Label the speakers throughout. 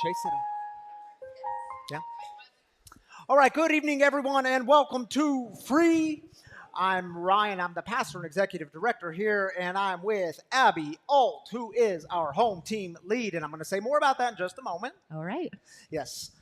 Speaker 1: Chase it up. Yeah. All right. Good evening, everyone, and welcome to Free. I'm Ryan. I'm the pastor and executive director here, and I'm with Abby Alt, who is our home team lead. And I'm going to say more about that in just a moment.
Speaker 2: All right.
Speaker 1: Yes.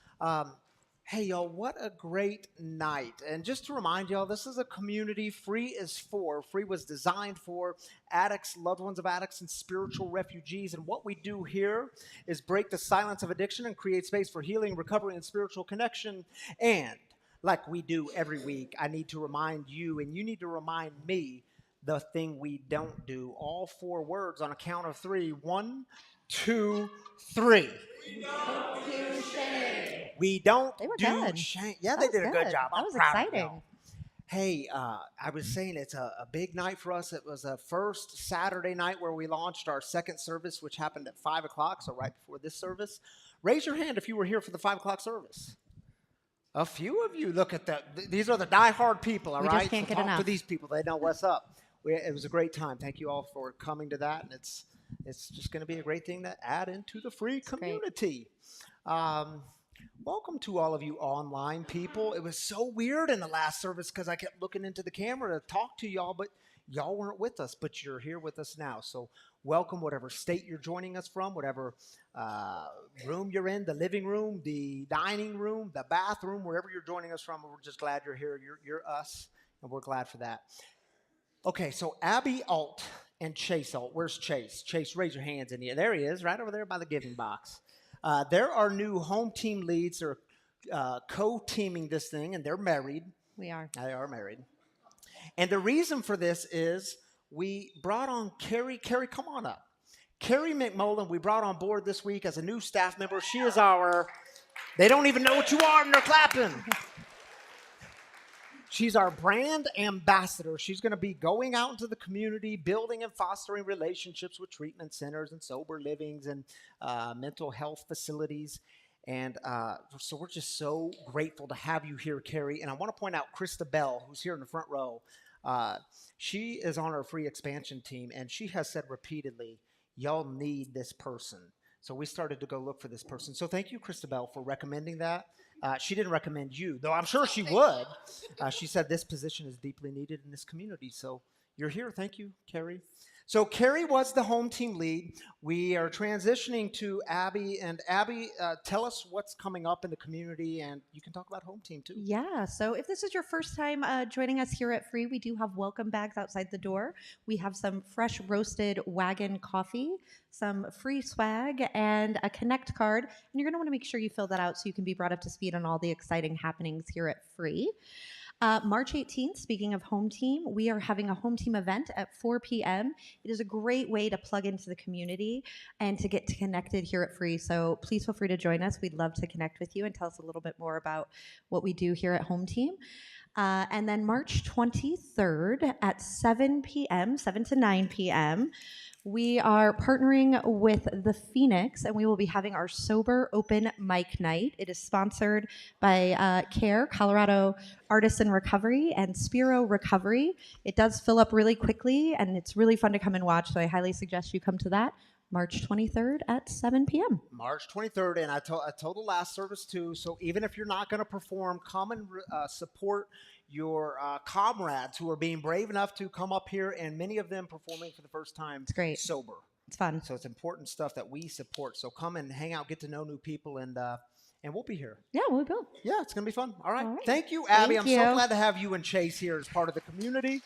Speaker 1: Hey, y'all, what a great night. And just to remind y'all, this is a community Free is for. Free was designed for addicts, loved ones of addicts, and spiritual refugees. And what we do here is break the silence of addiction and create space for healing, recovery, and spiritual connection. And like we do every week, I need to remind you, and you need to remind me, the thing we don't do. All four words on a count of three. One, two, three. We don't
Speaker 2: They were
Speaker 1: do
Speaker 2: good.
Speaker 1: shame. Yeah,
Speaker 2: That
Speaker 1: they
Speaker 2: was
Speaker 1: did a good
Speaker 2: good.
Speaker 1: job.
Speaker 2: That
Speaker 1: I'm
Speaker 2: was
Speaker 1: proud of
Speaker 2: exciting.
Speaker 1: y'all. Hey, I was saying it's a big night for us. It was a first Saturday night where we launched our second service, which happened at 5 o'clock, so right before this service. Raise your hand if you were here for the 5 o'clock service. A few of you. Look at that. These are the diehard people, all
Speaker 2: We
Speaker 1: right?
Speaker 2: just can't
Speaker 1: So
Speaker 2: get
Speaker 1: talk to
Speaker 2: enough.
Speaker 1: these people. They know what's up. It was a great time. Thank you all for coming to that, and it's just going to be a great thing to add into the Free
Speaker 2: great.
Speaker 1: community. Um, Welcome to all of you online people. It was so weird in the last service because I kept looking into the camera to talk to y'all, but y'all weren't with us, but you're here with us now. So welcome, whatever state you're joining us from, whatever room you're in, the living room, the dining room, the bathroom, wherever you're joining us from. We're just glad you're here. You're us, and we're glad for that. Okay, so Abby Alt and Chase Alt. Where's Chase? Chase, raise your hands in the air. There he is, right over there by the giving box. They're our new home team leads. They're co-teaming this thing, and they're married.
Speaker 2: We are.
Speaker 1: They are married. And the reason for this is we brought on Carrie. Carrie, come on up. Carrie McMullen, we brought on board this week as a new staff member. She is our, they don't even know what you are, and they're clapping. She's our brand ambassador. She's going to be going out into the community, building and fostering relationships with treatment centers and sober livings and mental health facilities. And so we're just so grateful to have you here, Carrie. And I want to point out Krista Bell, who's here in the front row. She is on our Free expansion team, and she has said repeatedly, y'all need this person. So we started to go look for this person. So thank you, Krista Bell, for recommending that. She didn't recommend you, though I'm sure she would. She said this position is deeply needed in this community. So you're here. Thank you, Carrie. So Carrie was the home team lead. We are transitioning to Abby. And Abby, tell us what's coming up in the community, and you can talk about home team too.
Speaker 2: Yeah. So if this is your first time joining us here at Free, we do have welcome bags outside the door. We have some fresh roasted wagon coffee, some free swag, and a Connect card. And you're going to want to make sure you fill that out so you can be brought up to speed on all the exciting happenings here at Free. March 18th, speaking of home team, we are having a home team event at 4 p.m. It is a great way to plug into the community and to get connected here at Free. So please feel free to join us. We'd love to connect with you and tell us a little bit more about what we do here at home team. And then March 23rd at 7 p.m., 7 to 9 p.m., we are partnering with The Phoenix, and we will be having our Sober Open Mic Night. It is sponsored by CARE, Colorado Artists in Recovery, and Spiro Recovery. It does fill up really quickly, and it's really fun to come and watch, so I highly suggest you come to that. March 23rd at 7 p.m.
Speaker 1: March 23rd, and I told the last service too, so even if you're not going to perform, come and support your comrades who are being brave enough to come up here, and many of them performing for the first time
Speaker 2: It's great.
Speaker 1: sober.
Speaker 2: It's fun.
Speaker 1: So it's important stuff that we support. So come and hang out, get to know new people, and we'll be here.
Speaker 2: Yeah, we will.
Speaker 1: Yeah, it's going to be fun. All right.
Speaker 2: All right.
Speaker 1: Thank you, Abby.
Speaker 2: Thank
Speaker 1: I'm so
Speaker 2: you.
Speaker 1: glad to have you and Chase here as part of the community.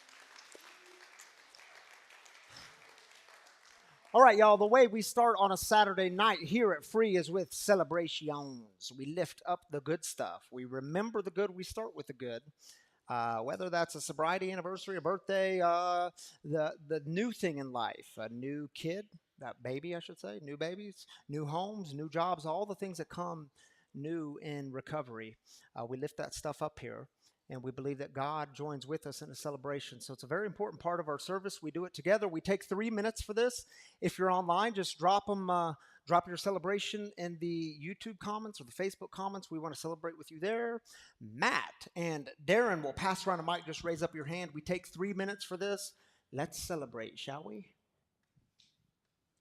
Speaker 1: All right, y'all, the way we start on a Saturday night here at Free is with celebrations. We lift up the good stuff. We remember the good. We start with the good. Whether that's a sobriety anniversary, a birthday, the new thing in life, a new kid, that baby, I should say, new babies, new homes, new jobs, all the things that come new in recovery. We lift that stuff up here. And we believe that God joins with us in a celebration. So it's a very important part of our service. We do it together. We take 3 minutes for this. If you're online, just drop your celebration in the YouTube comments or the Facebook comments. We want to celebrate with you there. Matt and Darren will pass around a mic. Just raise up your hand. We take 3 minutes for this. Let's celebrate, shall we?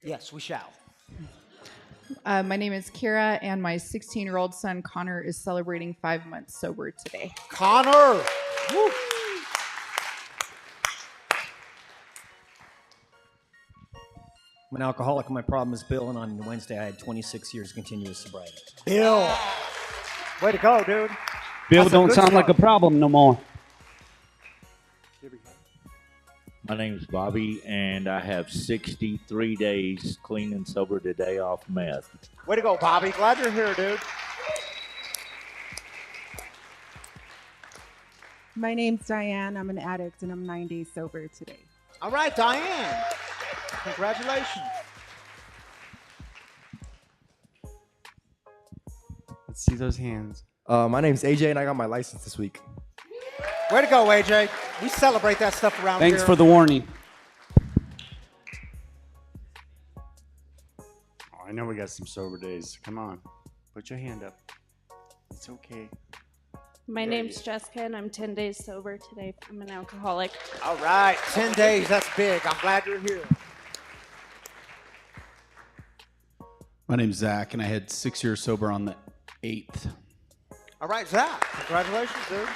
Speaker 1: Yes, we shall.
Speaker 3: My name is Kira, and my 16-year-old son Connor is celebrating 5 months sober today.
Speaker 1: Connor. Woo.
Speaker 4: I'm an alcoholic, and my problem is Bill, and on Wednesday I had 26 years continuous sobriety.
Speaker 1: Bill. Way to go, dude.
Speaker 5: Bill
Speaker 1: That's a
Speaker 5: don't
Speaker 1: good
Speaker 5: sound like a
Speaker 1: start.
Speaker 5: problem no more.
Speaker 6: My name's Bobby, and I have 63 days clean and sober today off meth.
Speaker 1: Way to go, Bobby. Glad you're here, dude.
Speaker 7: My name's Diane. I'm an addict and I'm 9 days sober today.
Speaker 1: All right, Diane. Congratulations.
Speaker 8: Let's see those hands.
Speaker 9: My name's AJ, and I got my license this week.
Speaker 1: Way to go, AJ. We celebrate that stuff around
Speaker 5: Thanks
Speaker 1: here.
Speaker 5: for the warning.
Speaker 8: Oh, I know we got some sober days. Come on, put your hand up. It's okay.
Speaker 10: My name's Jessica, and I'm 10 days sober today. I'm an alcoholic.
Speaker 1: All right, 10 days. That's big. I'm glad you're here.
Speaker 11: My name's Zach, and I had 6 years sober on the 8th.
Speaker 1: All right, Zach. Congratulations, dude.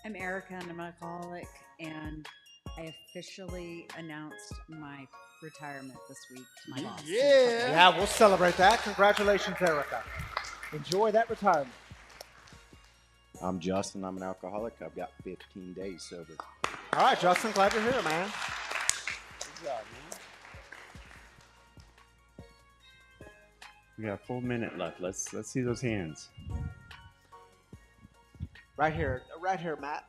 Speaker 12: I'm Erica, and I'm an alcoholic, and I officially announced my retirement this week to my boss.
Speaker 1: Yeah, we'll celebrate that. Congratulations, Erica. Enjoy that retirement.
Speaker 13: I'm Justin. I'm an alcoholic. I've got 15 days sober.
Speaker 1: All right, Justin. Glad you're here, man.
Speaker 8: Good job, man. We got a full minute left. Let's see those hands.
Speaker 1: Right here, Matt.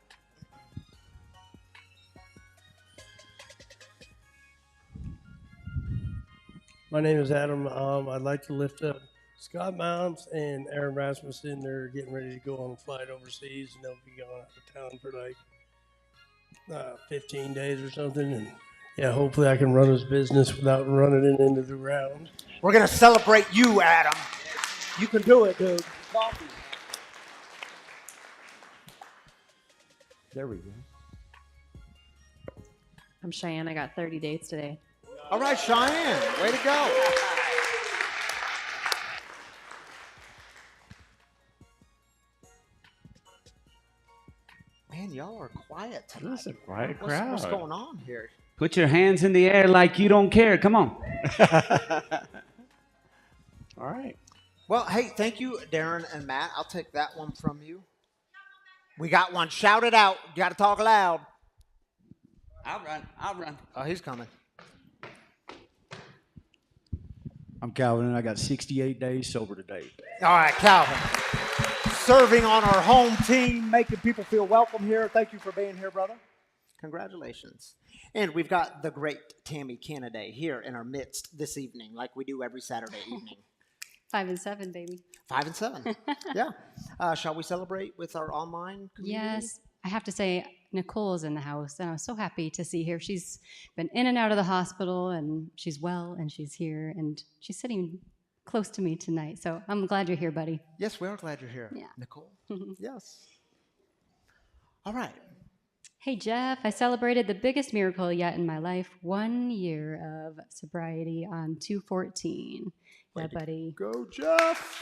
Speaker 14: My name is Adam. I'd like to lift up Scott Mounts and Aaron Rasmussen. They're getting ready to go on a flight overseas, and they'll be going out of town for like 15 days or something. And yeah, hopefully I can run his business without running it into the ground.
Speaker 1: We're going to celebrate you, Adam. You can do it, dude.
Speaker 13: There we go.
Speaker 10: I'm Cheyenne. I got 30 days today.
Speaker 1: All right, Cheyenne. Way to go. Man, y'all are quiet tonight.
Speaker 8: This is a quiet
Speaker 1: What's
Speaker 8: crowd.
Speaker 1: going on here?
Speaker 5: Put your hands in the air like you don't care. Come on.
Speaker 8: All right.
Speaker 1: Well, hey, thank you, Darren and Matt. I'll take that one from you. We got one. Shout it out. You got to talk loud.
Speaker 5: I'll run.
Speaker 1: Oh, he's coming.
Speaker 4: I'm Calvin, and I got 68 days sober today.
Speaker 1: All right, Calvin. Serving on our home team, making people feel welcome here. Thank you for being here, brother. Congratulations. And we've got the great Tammy Kennedy here in our midst this evening, like we do every Saturday evening.
Speaker 10: 5 and 7, baby.
Speaker 1: 5 and 7. Yeah. Shall we celebrate with our online community?
Speaker 15: Yes. I have to say, Nicole is in the house, and I was so happy to see her. She's been in and out of the hospital, and she's well, and she's here, and she's sitting close to me tonight. So I'm glad you're here, buddy.
Speaker 1: Yes, we are glad you're here.
Speaker 15: Yeah.
Speaker 1: Nicole? Yes. All right.
Speaker 15: Hey, Jeff, I celebrated the biggest miracle yet in my life, 1 year of sobriety on 2/14. Yeah, buddy.
Speaker 1: Go, Jeff.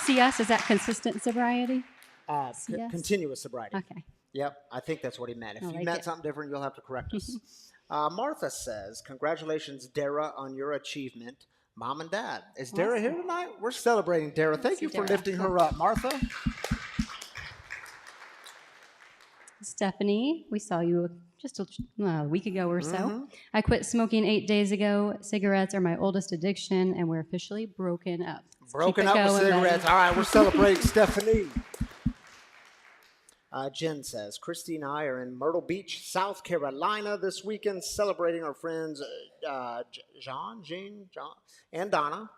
Speaker 15: CS, is that consistent sobriety? Yes.
Speaker 1: Continuous sobriety.
Speaker 15: Okay.
Speaker 1: Yep, I think that's what he meant. If
Speaker 15: I
Speaker 1: you
Speaker 15: like
Speaker 1: meant
Speaker 15: it.
Speaker 1: something different, you'll have to correct us. Martha says, congratulations, Dara, on your achievement. Mom and Dad. Is Dara here tonight? We're celebrating Dara. Thank you for
Speaker 15: Dara.
Speaker 1: lifting her up, Martha.
Speaker 15: Stephanie, we saw you just a week ago or so.
Speaker 1: Mhm.
Speaker 15: I quit smoking 8 days ago. Cigarettes are my oldest addiction, and we're officially broken up. Let's
Speaker 1: Broken
Speaker 15: keep it
Speaker 1: up with
Speaker 15: going,
Speaker 1: cigarettes.
Speaker 15: buddy.
Speaker 1: All right, we're celebrating Stephanie. Jen says, Christy and I are in Myrtle Beach, South Carolina this weekend celebrating our friends Jean, and Donna,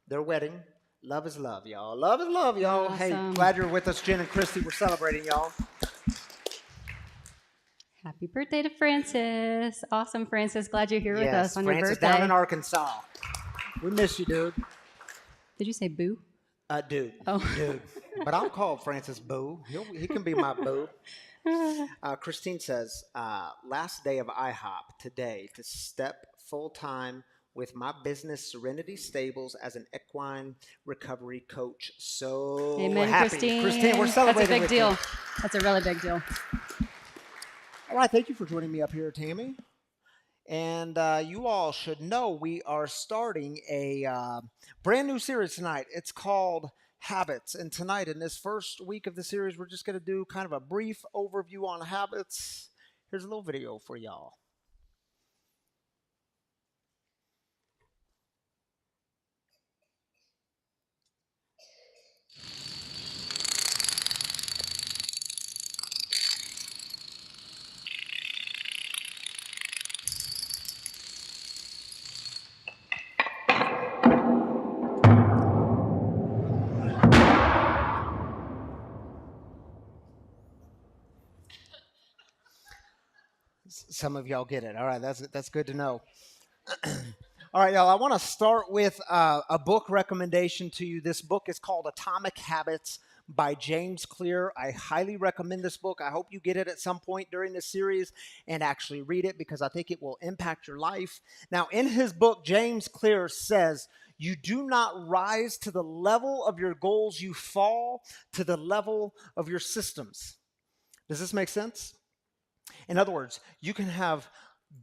Speaker 1: their wedding. Love is love, y'all. Love is love, y'all. Hey,
Speaker 15: Awesome.
Speaker 1: glad you're with us, Jen and Christy. We're celebrating, y'all.
Speaker 15: Happy birthday to Francis. Awesome, Francis. Glad you're here with us on your
Speaker 1: Francis
Speaker 15: birthday.
Speaker 1: down in Arkansas. We miss you, dude.
Speaker 15: Did you say boo?
Speaker 1: Dude.
Speaker 15: Oh.
Speaker 1: Dude. But I'll call Francis Boo. He can be my boo. Christine says, last day of IHOP today to step full-time with my business, Serenity Stables, as an equine recovery coach. So
Speaker 15: Amen,
Speaker 1: happy.
Speaker 15: Christine.
Speaker 1: We're celebrating
Speaker 15: That's a big deal.
Speaker 1: you.
Speaker 15: That's a really big deal.
Speaker 1: All right, thank you for joining me up here, Tammy. And you all should know we are starting a brand new series tonight. It's called Habits. And tonight, in this first week of the series, we're just going to do kind of a brief overview on habits. Here's a little video for y'all. Some of y'all get it. All right, that's good to know. All right, y'all, I want to start with a book recommendation to you. This book is called Atomic Habits by James Clear. I highly recommend this book. I hope you get it at some point during this series and actually read it because I think it will impact your life. Now, in his book, James Clear says, you do not rise to the level of your goals, you fall to the level of your systems. Does this make sense? In other words, you can have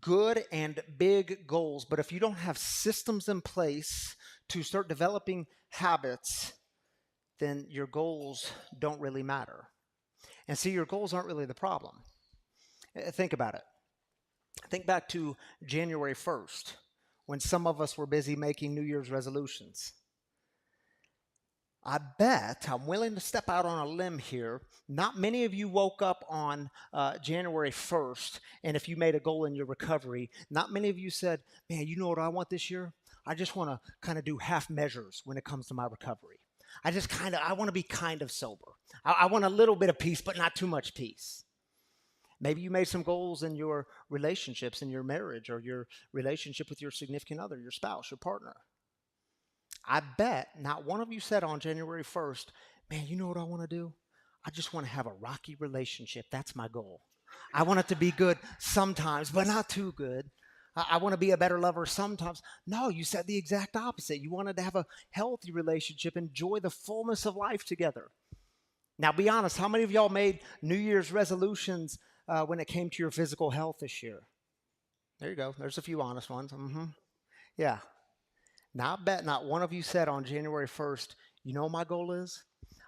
Speaker 1: good and big goals, but if you don't have systems in place to start developing habits, then your goals don't really matter. And see, your goals aren't really the problem. Think about it. Think back to January 1st, when some of us were busy making New Year's resolutions. I bet, I'm willing to step out on a limb here, not many of you woke up on January 1st, and if you made a goal in your recovery, not many of you said, man, you know what I want this year? I just want to kind of do half measures when it comes to my recovery. I want to be kind of sober. I want a little bit of peace, but not too much peace. Maybe you made some goals in your relationships, in your marriage, or your relationship with your significant other, your spouse, your partner. I bet not one of you said on January 1st, man, you know what I want to do? I just want to have a rocky relationship. That's my goal. I want it to be good sometimes, but not too good. I want to be a better lover sometimes. No, you said the exact opposite. You wanted to have a healthy relationship, enjoy the fullness of life together. Now, be honest, how many of y'all made New Year's resolutions when it came to your physical health this year? There you go. There's a few honest ones. Yeah. Now, I bet not one of you said on January 1st, you know what my goal is?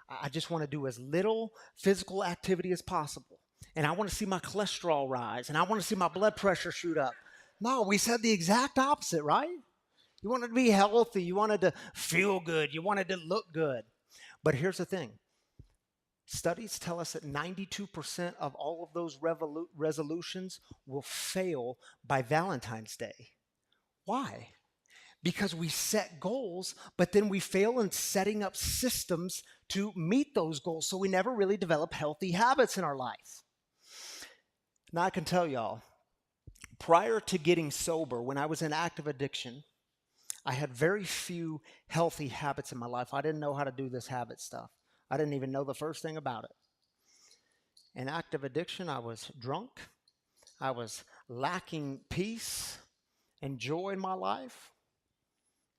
Speaker 1: I just want to do as little physical activity as possible. And I want to see my cholesterol rise. And I want to see my blood pressure shoot up. No, we said the exact opposite, right? You wanted to be healthy. You wanted to feel good. You wanted to look good. But here's the thing. Studies tell us that 92% of all of those resolutions will fail by Valentine's Day. Why? Because we set goals, but then we fail in setting up systems to meet those goals. So we never really develop healthy habits in our life. Now I can tell y'all, prior to getting sober, when I was in active addiction, I had very few healthy habits in my life. I didn't know how to do this habit stuff. I didn't even know the first thing about it. In active addiction, I was drunk. I was lacking peace and joy in my life.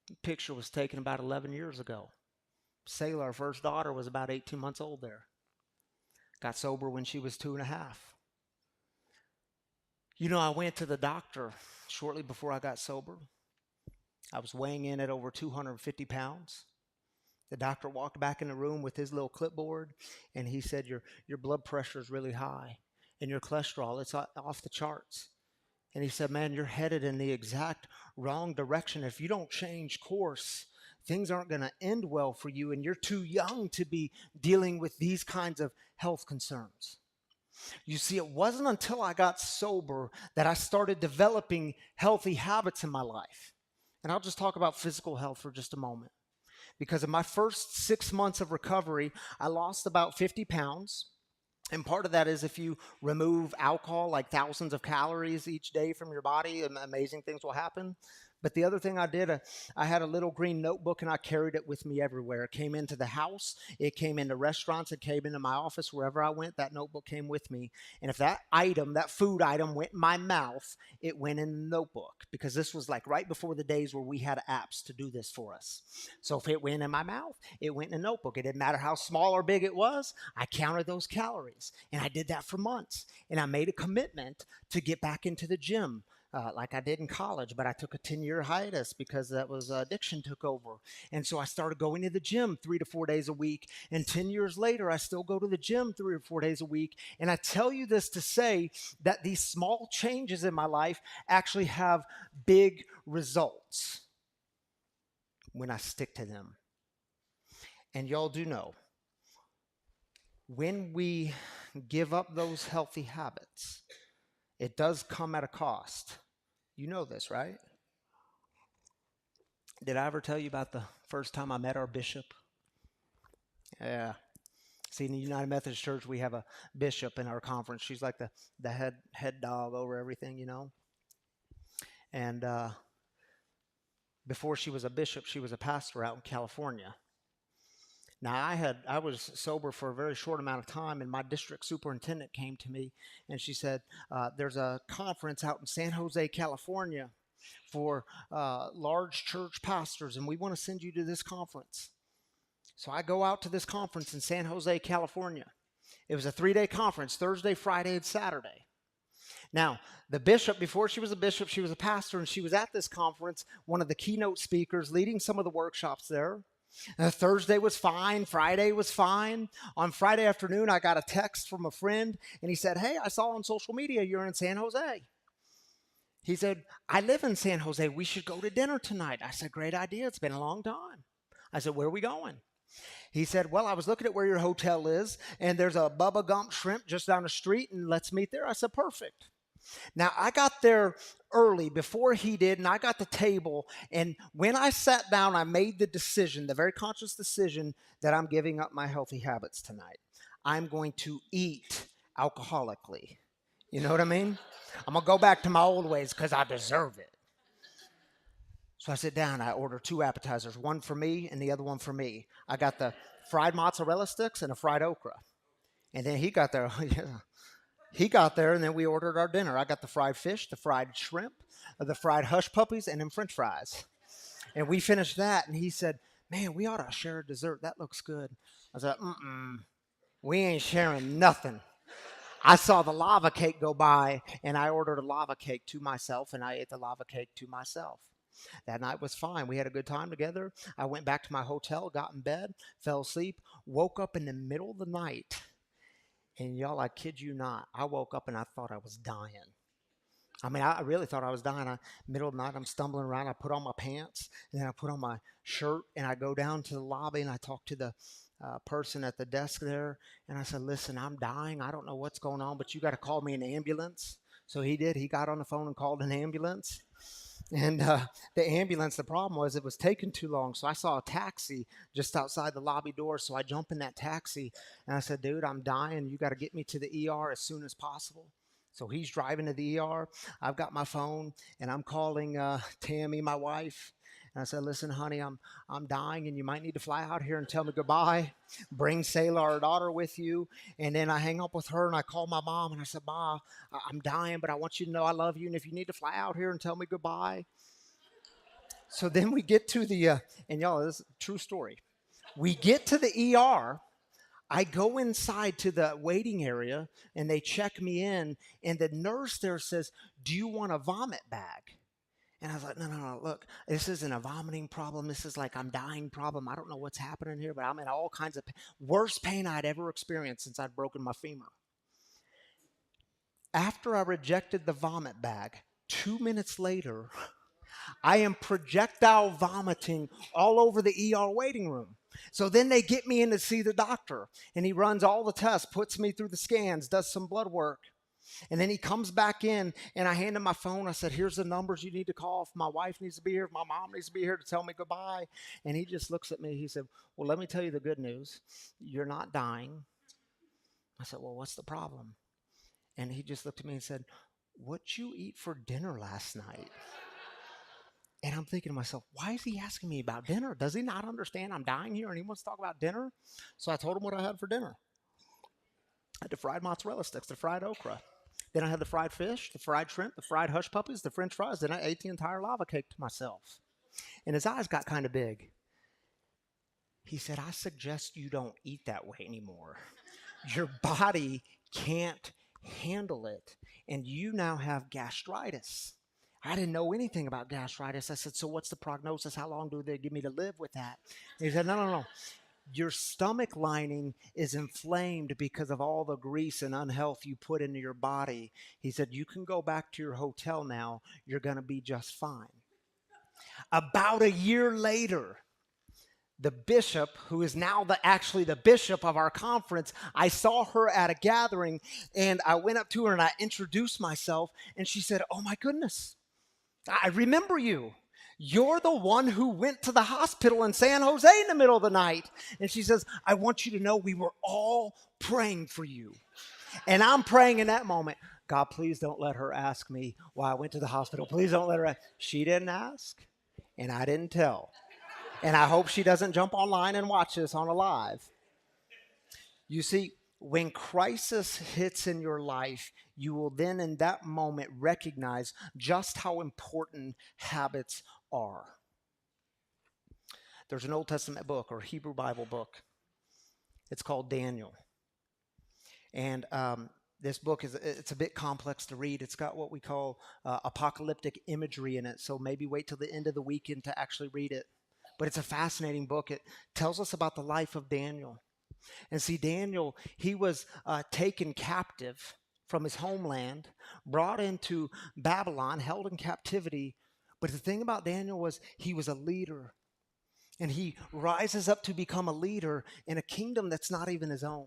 Speaker 1: The picture was taken about 11 years ago. Sailor, our first daughter, was about 18 months old there. Got sober when she was 2.5. You know, I went to the doctor shortly before I got sober. I was weighing in at over 250 pounds. The doctor walked back in the room with his little clipboard, and he said, your blood pressure is really high, and your cholesterol, it's off the charts. And he said, man, you're headed in the exact wrong direction. If you don't change course, things aren't going to end well for you, and you're too young to be dealing with these kinds of health concerns. You see, it wasn't until I got sober that I started developing healthy habits in my life. And I'll just talk about physical health for just a moment. Because in my first 6 months of recovery, I lost about 50 pounds. And part of that is if you remove alcohol, like thousands of calories each day from your body, amazing things will happen. But the other thing I did, I had a little green notebook and I carried it with me everywhere. It came into the house, it came into restaurants, it came into my office. Wherever I went, that notebook came with me. And if that item, that food item went in my mouth, it went in the notebook, because this was like right before the days where we had apps to do this for us. So if it went in my mouth, it went in a notebook. It didn't matter how small or big it was. I counted those calories, and I did that for months. And I made a commitment to get back into the gym. Like I did in college, but I took a 10-year hiatus because that was addiction took over. And so I started going to the gym 3 to 4 days a week. And 10 years later, I still go to the gym 3 or 4 days a week. And I tell you this to say that these small changes in my life actually have big results when I stick to them. And y'all do know, when we give up those healthy habits, it does come at a cost. You know this, right? Did I ever tell you about the first time I met our bishop? Yeah. See, in the United Methodist Church, we have a bishop in our conference. She's like the head dog over everything, you know. And before she was a bishop, she was a pastor out in California. Now, I was sober for a very short amount of time, and my district superintendent came to me, and she said, there's a conference out in San Jose, California for large church pastors, and we want to send you to this conference. So I go out to this conference in San Jose, California. It was a 3-day conference, Thursday, Friday, and Saturday. Now, the bishop, before she was a bishop, she was a pastor, and she was at this conference, one of the keynote speakers, leading some of the workshops there. Thursday was fine. Friday was fine. On Friday afternoon, I got a text from a friend, and he said, hey, I saw on social media you're in San Jose. He said, I live in San Jose. We should go to dinner tonight. I said, great idea. It's been a long time. I said, where are we going? He said, well, I was looking at where your hotel is, and there's a Bubba Gump Shrimp just down the street, and let's meet there. I said, perfect. Now, I got there early before he did, and I got the table, and when I sat down, I made the decision, the very conscious decision, that I'm giving up my healthy habits tonight. I'm going to eat alcoholically. You know what I mean? I'm going to go back to my old ways because I deserve it. So I sit down, I order 2 appetizers, one for me and the other one for me. I got the fried mozzarella sticks and a fried okra. And then he got there, He got there, and then we ordered our dinner. I got the fried fish, the fried shrimp, the fried hush puppies, and then french fries. And we finished that, and he said, man, we ought to share a dessert. That looks good. I said, we ain't sharing nothing. I saw the lava cake go by, and I ordered a lava cake to myself, and I ate the lava cake to myself. That night was fine. We had a good time together. I went back to my hotel, got in bed, fell asleep, woke up in the middle of the night. And y'all, I kid you not, I woke up and I thought I was dying. I mean, I really thought I was dying. Middle of the night, I'm stumbling around. I put on my pants, and then I put on my shirt, and I go down to the lobby, and I talk to the person at the desk there, and I said, listen, I'm dying. I don't know what's going on, but you got to call me an ambulance. So he did. He got on the phone and called an ambulance. And the ambulance, the problem was it was taking too long. So I saw a taxi just outside the lobby door. So I jump in that taxi, and I said, dude, I'm dying. You got to get me to the ER as soon as possible. So he's driving to the ER. I've got my phone, and I'm calling Tammy, my wife. And I said, listen, honey, I'm dying, and you might need to fly out here and tell me goodbye. Bring Sayla, our daughter, with you. And then I hang up with her, and I call my mom, and I said, Ma, I'm dying, but I want you to know I love you, and if you need to fly out here and tell me goodbye. So then we get to the, and y'all, this is a true story. We get to the ER. I go inside to the waiting area, and they check me in, and the nurse there says, do you want a vomit bag? And I was like, no, look, this isn't a vomiting problem. This is like I'm dying problem. I don't know what's happening here, but I'm in all kinds of worst pain I'd ever experienced since I'd broken my femur. After I rejected the vomit bag, 2 minutes later, I am projectile vomiting all over the ER waiting room. So then they get me in to see the doctor, and he runs all the tests, puts me through the scans, does some blood work. And then he comes back in, and I hand him my phone. I said, here's the numbers you need to call if my wife needs to be here, if my mom needs to be here to tell me goodbye. And he just looks at me. He said, well, let me tell you the good news. You're not dying. I said, well, what's the problem? And he just looked at me and said, what'd you eat for dinner last night? And I'm thinking to myself, why is he asking me about dinner? Does he not understand I'm dying here and he wants to talk about dinner? So I told him what I had for dinner. I had the fried mozzarella sticks, the fried okra. Then I had the fried fish, the fried shrimp, the fried hush puppies, the french fries. Then I ate the entire lava cake to myself. And his eyes got kind of big. He said, I suggest you don't eat that way anymore. Your body can't handle it. And you now have gastritis. I didn't know anything about gastritis. I said, so what's the prognosis? How long do they give me to live with that? And he said, no. Your stomach lining is inflamed because of all the grease and unhealth you put into your body. He said, you can go back to your hotel now. You're going to be just fine. About a year later, the bishop, who is now actually the bishop of our conference, I saw her at a gathering, and I went up to her and I introduced myself, and she said, oh my goodness, I remember you. You're the one who went to the hospital in San Jose in the middle of the night. And she says, I want you to know we were all praying for you. And I'm praying in that moment, God, please don't let her ask me why I went to the hospital. Please don't let her ask. She didn't ask, and I didn't tell. And I hope she doesn't jump online and watch this on a live. You see, when crisis hits in your life, you will then in that moment recognize just how important habits are. There's an Old Testament book or Hebrew Bible book. It's called Daniel. And this book it's a bit complex to read. It's got what we call apocalyptic imagery in it. So maybe wait till the end of the weekend to actually read it. But it's a fascinating book. It tells us about the life of Daniel. And see, Daniel, he was taken captive from his homeland, brought into Babylon, held in captivity. But the thing about Daniel was he was a leader. And he rises up to become a leader in a kingdom that's not even his own.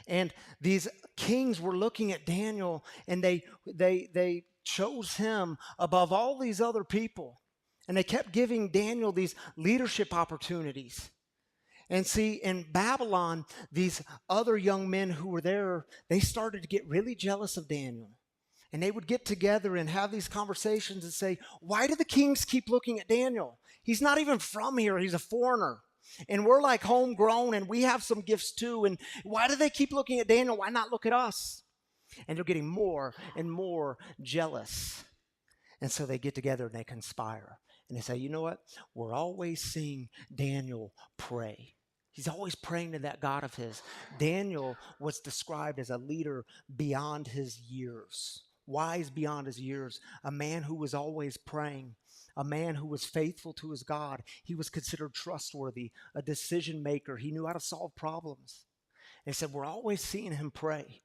Speaker 1: And these kings were looking at Daniel, and they chose him above all these other people. And they kept giving Daniel these leadership opportunities. And see, in Babylon, these other young men who were there, they started to get really jealous of Daniel. And they would get together and have these conversations and say, why do the kings keep looking at Daniel? He's not even from here. He's a foreigner. And we're like homegrown, and we have some gifts too. And why do they keep looking at Daniel? Why not look at us? And they're getting more and more jealous. And so they get together and they conspire. And they say, you know what? We're always seeing Daniel pray. He's always praying to that God of his. Daniel was described as a leader beyond his years, wise beyond his years, a man who was always praying, a man who was faithful to his God. He was considered trustworthy, a decision maker. He knew how to solve problems. They said, we're always seeing him pray.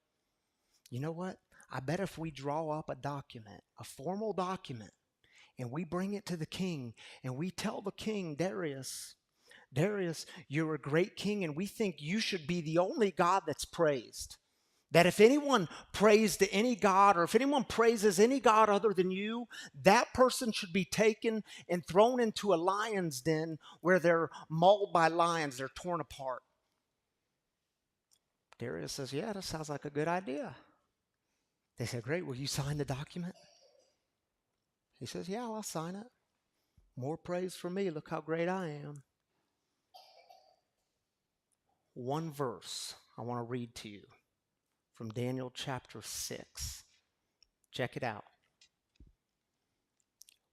Speaker 1: You know what? I bet if we draw up a document, a formal document, and we bring it to the king, and we tell the king, Darius, you're a great king, and we think you should be the only God that's praised. That if anyone prays to any God, or if anyone praises any God other than you, that person should be taken and thrown into a lion's den where they're mauled by lions, they're torn apart. Darius says, yeah, that sounds like a good idea. They said, great, will you sign the document? He says, yeah, I'll sign it. More praise for me. Look how great I am. One verse I want to read to you from Daniel chapter 6. Check it out.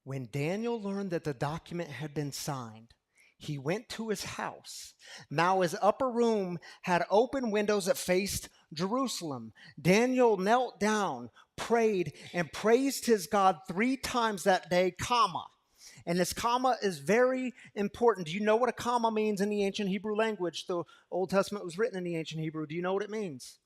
Speaker 1: When Daniel learned that the document had been signed, he went to his house. Now his upper room had open windows that faced Jerusalem. Daniel knelt down, prayed, and praised his God 3 times that day, comma. And this comma is very important. Do you know what a comma means in the ancient Hebrew language? The Old Testament was written in the ancient Hebrew. Do you know what it means?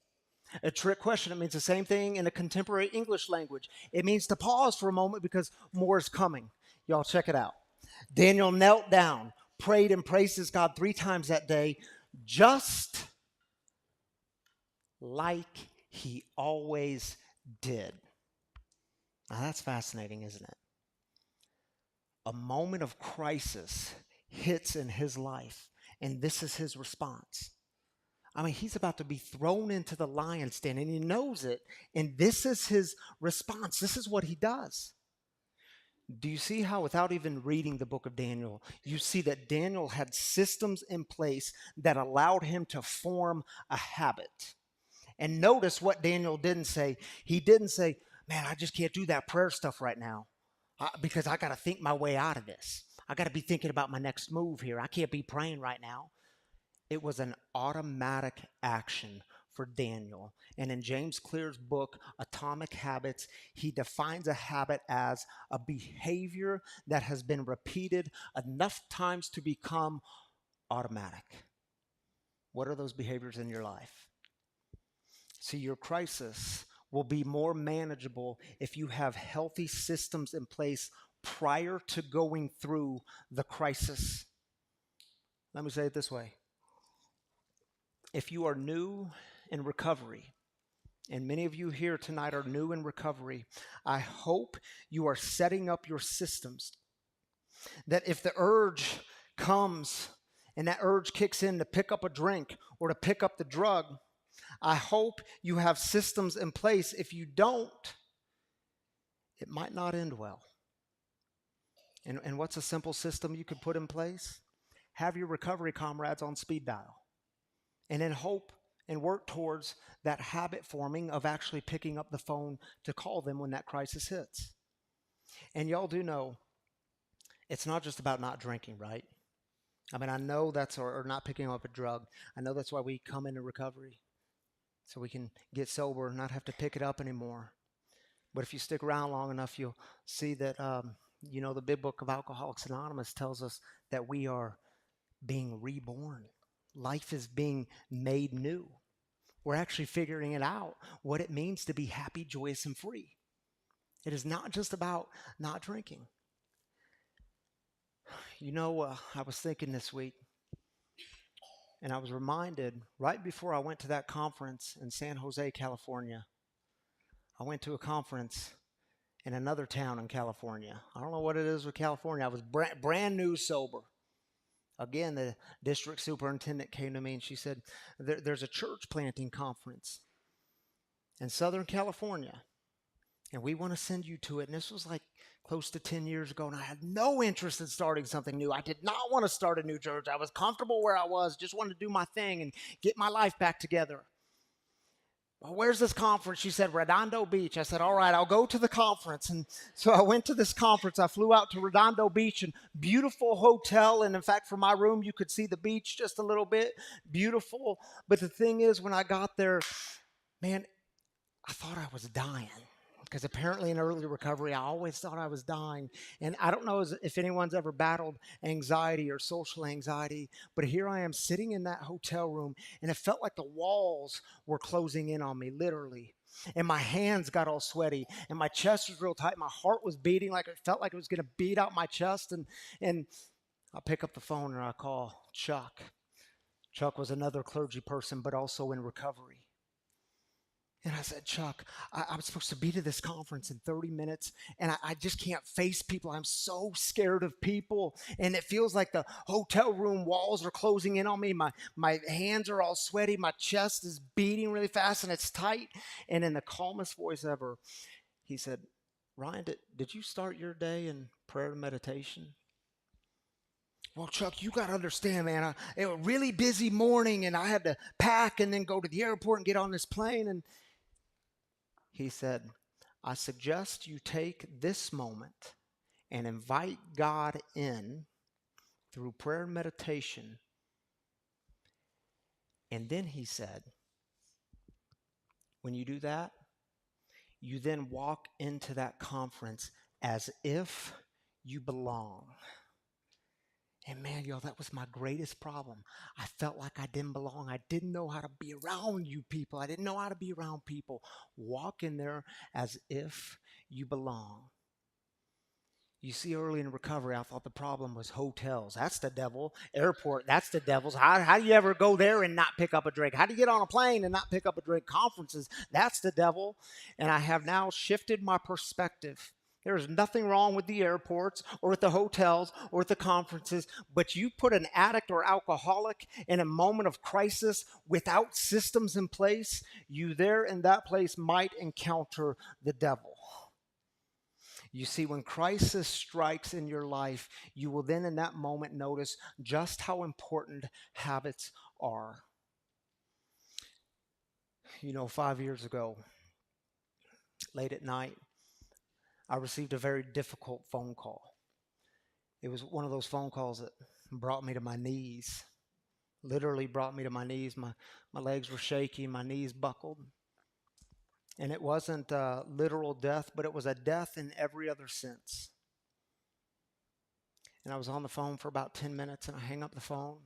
Speaker 1: A trick question. It means the same thing in the contemporary English language. It means to pause for a moment because more is coming. Y'all check it out. Daniel knelt down, prayed, and praised his God 3 times that day, just like he always did. Now that's fascinating, isn't it? A moment of crisis hits in his life, and this is his response. I mean, he's about to be thrown into the lion's den, and he knows it, and this is his response. This is what he does. Do you see how, without even reading the book of Daniel, you see that Daniel had systems in place that allowed him to form a habit? And notice what Daniel didn't say. He didn't say, man, I just can't do that prayer stuff right now because I got to think my way out of this. I got to be thinking about my next move here. I can't be praying right now. It was an automatic action for Daniel. And in James Clear's book, Atomic Habits, he defines a habit as a behavior that has been repeated enough times to become automatic. What are those behaviors in your life? See, your crisis will be more manageable if you have healthy systems in place prior to going through the crisis. Let me say it this way. If you are new in recovery, and many of you here tonight are new in recovery, I hope you are setting up your systems that if the urge comes and that urge kicks in to pick up a drink or to pick up the drug, I hope you have systems in place. If you don't, it might not end well. And what's a simple system you could put in place? Have your recovery comrades on speed dial. And then hope and work towards that habit forming of actually picking up the phone to call them when that crisis hits. And y'all do know, it's not just about not drinking, right? I mean, I know that's, or not picking up a drug. I know that's why we come into recovery, so we can get sober and not have to pick it up anymore. But if you stick around long enough, you'll see that, the big book of Alcoholics Anonymous tells us that we are being reborn. Life is being made new. We're actually figuring it out, what it means to be happy, joyous, and free. It is not just about not drinking. I was thinking this week, and I was reminded right before I went to that conference in San Jose, California. I went to a conference in another town in California. I don't know what it is with California. I was brand new sober. Again, the district superintendent came to me and she said, there's a church planting conference in Southern California, and we want to send you to it. And this was like close to 10 years ago, and I had no interest in starting something new. I did not want to start a new church. I was comfortable where I was, just wanted to do my thing and get my life back together. Well, where's this conference? She said, Redondo Beach. I said, all right, I'll go to the conference. And so I went to this conference. I flew out to Redondo Beach, and beautiful hotel. And in fact, from my room, you could see the beach just a little bit. Beautiful. But the thing is, when I got there, man, I thought I was dying. Because apparently in early recovery, I always thought I was dying. And I don't know if anyone's ever battled anxiety or social anxiety, but here I am sitting in that hotel room, and it felt like the walls were closing in on me, literally. And my hands got all sweaty, and my chest was real tight. My heart was beating like it felt like it was going to beat out my chest. And I pick up the phone and I call Chuck. Chuck was another clergy person, but also in recovery. And I said, Chuck, I'm supposed to be to this conference in 30 minutes, and I just can't face people. I'm so scared of people, and it feels like the hotel room walls are closing in on me. My hands are all sweaty. My chest is beating really fast, and it's tight. And in the calmest voice ever, he said, Ryan, did you start your day in prayer and meditation? Well, Chuck, you got to understand, man, it was a really busy morning, and I had to pack and then go to the airport and get on this plane. And he said, I suggest you take this moment and invite God in through prayer and meditation. And then he said, when you do that, you then walk into that conference as if you belong. And man, y'all, that was my greatest problem. I felt like I didn't belong. I didn't know how to be around you people. I didn't know how to be around people. Walk in there as if you belong. You see, early in recovery, I thought the problem was hotels. That's the devil. Airport, that's the devil's. How do you ever go there and not pick up a drink? How do you get on a plane and not pick up a drink? Conferences, that's the devil. And I have now shifted my perspective. There is nothing wrong with the airports or with the hotels or with the conferences, but you put an addict or alcoholic in a moment of crisis without systems in place, you there in that place might encounter the devil. You see, when crisis strikes in your life, you will then in that moment notice just how important habits are. 5 years ago, late at night, I received a very difficult phone call. It was one of those phone calls that brought me to my knees, literally brought me to my knees. My legs were shaky, my knees buckled. And it wasn't a literal death, but it was a death in every other sense. And I was on the phone for about 10 minutes, and I hung up the phone.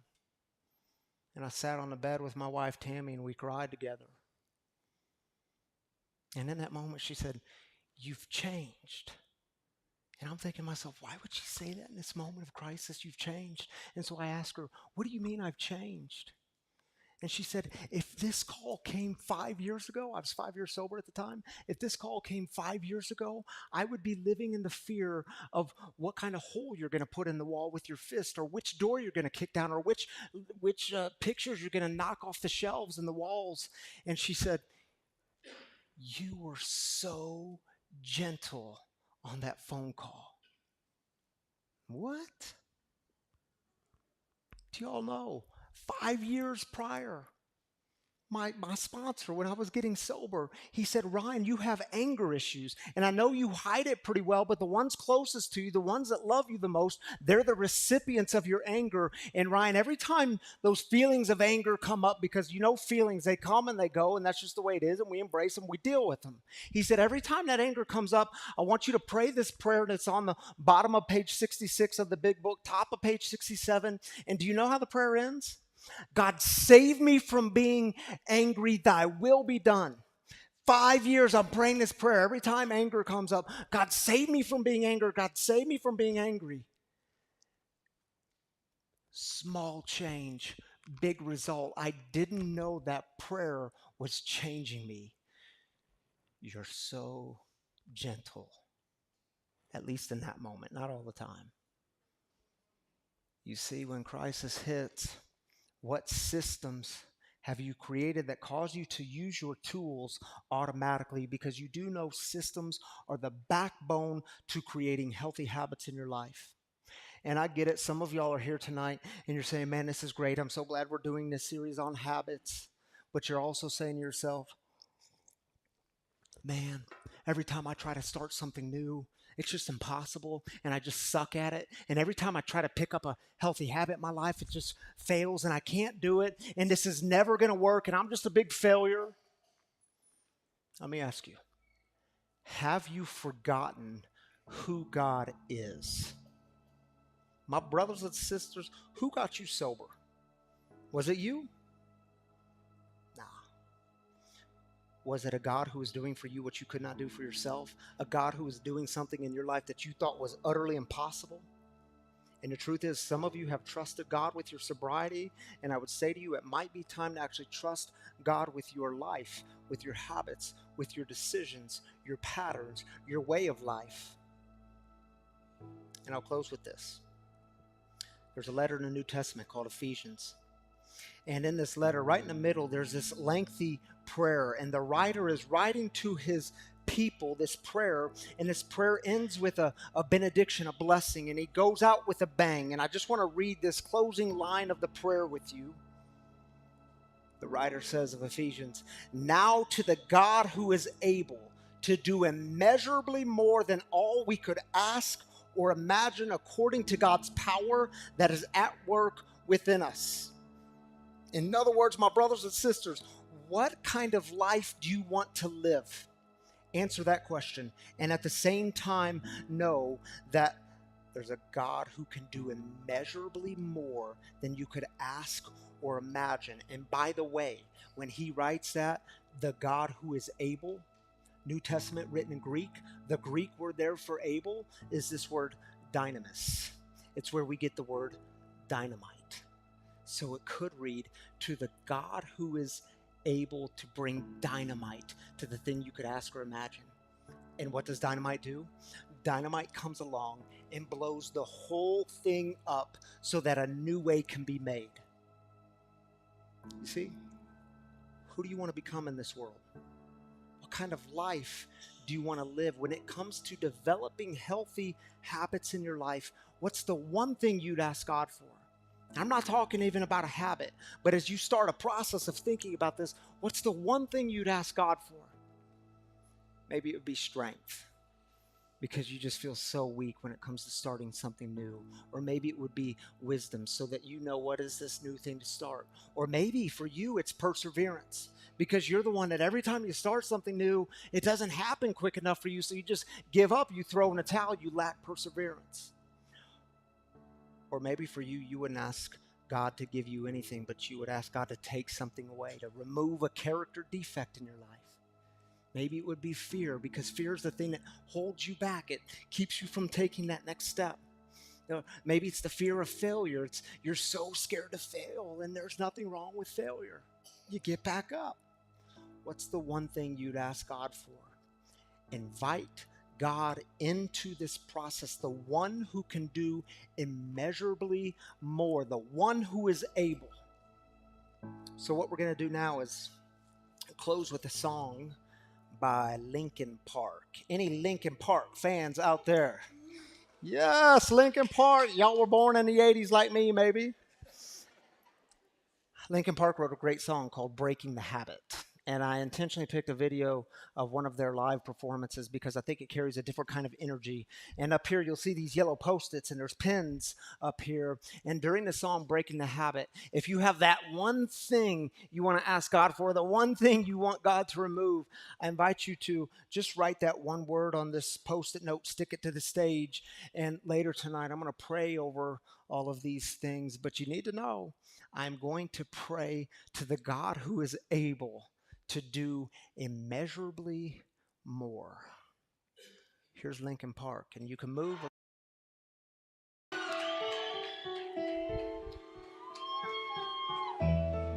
Speaker 1: And I sat on the bed with my wife, Tammy, and we cried together. And in that moment, she said, "You've changed." And I'm thinking to myself, why would she say that in this moment of crisis? You've changed. And so I asked her, "What do you mean I've changed?" And she said, "If this call came 5 years ago," I was 5 years sober at the time, "if this call came 5 years ago, I would be living in the fear of what kind of hole you're going to put in the wall with your fist, or which door you're going to kick down, or which pictures you're going to knock off the shelves and the walls." And she said, "You were so gentle on that phone call." What? Do you all know? 5 years prior, my sponsor, when I was getting sober, he said, "Ryan, you have anger issues. And I know you hide it pretty well, but the ones closest to you, the ones that love you the most, they're the recipients of your anger. And Ryan, every time those feelings of anger come up," because feelings, they come and they go, and that's just the way it is, and we embrace them, we deal with them. He said, "Every time that anger comes up, I want you to pray this prayer that's on the bottom of page 66 of the big book, top of page 67. And do you know how the prayer ends? God, save me from being angry, thy will be done." 5 years I'm praying this prayer. Every time anger comes up, God, save me from being angry. God, save me from being angry. Small change, big result. I didn't know that prayer was changing me. You're so gentle, at least in that moment, not all the time. You see, when crisis hits, what systems have you created that cause you to use your tools automatically? Because you do know systems are the backbone to creating healthy habits in your life. And I get it. Some of y'all are here tonight and you're saying, "Man, this is great. I'm so glad we're doing this series on habits." But you're also saying to yourself, "Man, every time I try to start something new, it's just impossible, and I just suck at it. And every time I try to pick up a healthy habit in my life, it just fails, and I can't do it, and this is never going to work, and I'm just a big failure." Let me ask you, have you forgotten who God is? My brothers and sisters, who got you sober? Was it you? Was it a God who was doing for you what you could not do for yourself? A God who was doing something in your life that you thought was utterly impossible? And the truth is, some of you have trusted God with your sobriety, and I would say to you, it might be time to actually trust God with your life, with your habits, with your decisions, your patterns, your way of life. And I'll close with this. There's a letter in the New Testament called Ephesians. And in this letter, right in the middle, there's this lengthy prayer. And the writer is writing to his people this prayer. And this prayer ends with a benediction, a blessing. And he goes out with a bang. And I just want to read this closing line of the prayer with you. The writer says of Ephesians, "Now to the God who is able to do immeasurably more than all we could ask or imagine, according to God's power that is at work within us." In other words, my brothers and sisters, what kind of life do you want to live? Answer that question. And at the same time, know that there's a God who can do immeasurably more than you could ask or imagine. And by the way, when he writes that, the God who is able, New Testament written in Greek, the Greek word there for able is this word dynamis. It's where we get the word dynamite. So it could read, to the God who is able to bring dynamite to the thing you could ask or imagine. And what does dynamite do? Dynamite comes along and blows the whole thing up so that a new way can be made. You see, who do you want to become in this world? What kind of life do you want to live? When it comes to developing healthy habits in your life, what's the one thing you'd ask God for? I'm not talking even about a habit, but as you start a process of thinking about this, what's the one thing you'd ask God for? Maybe it would be strength, because you just feel so weak when it comes to starting something new. Or maybe it would be wisdom, so that you know what is this new thing to start. Or maybe for you it's perseverance, because you're the one that every time you start something new, it doesn't happen quick enough for you, so you just give up, you throw in a towel, you lack perseverance. Or maybe for you, you wouldn't ask God to give you anything, but you would ask God to take something away, to remove a character defect in your life. Maybe it would be fear, because fear is the thing that holds you back. It keeps you from taking that next step. Maybe it's the fear of failure. You're so scared to fail, and there's nothing wrong with failure. You get back up. What's the one thing you'd ask God for? Invite God into this process, the one who can do immeasurably more, the one who is able. So what we're going to do now is close with a song by Linkin Park. Any Linkin Park fans out there? Yes, Linkin Park. Y'all were born in the 80s like me, maybe. Linkin Park wrote a great song called Breaking the Habit. And I intentionally picked a video of one of their live performances because I think it carries a different kind of energy. And up here, you'll see these yellow Post-its, and there's pins up here. And during the song Breaking the Habit, if you have that one thing you want to ask God for, the one thing you want God to remove, I invite you to just write that one word on this Post-it note, stick it to the stage. And later tonight, I'm going to pray over all of these things. But you need to know, I'm going to pray to the God who is able to do immeasurably more. Here's Linkin Park, and you can move.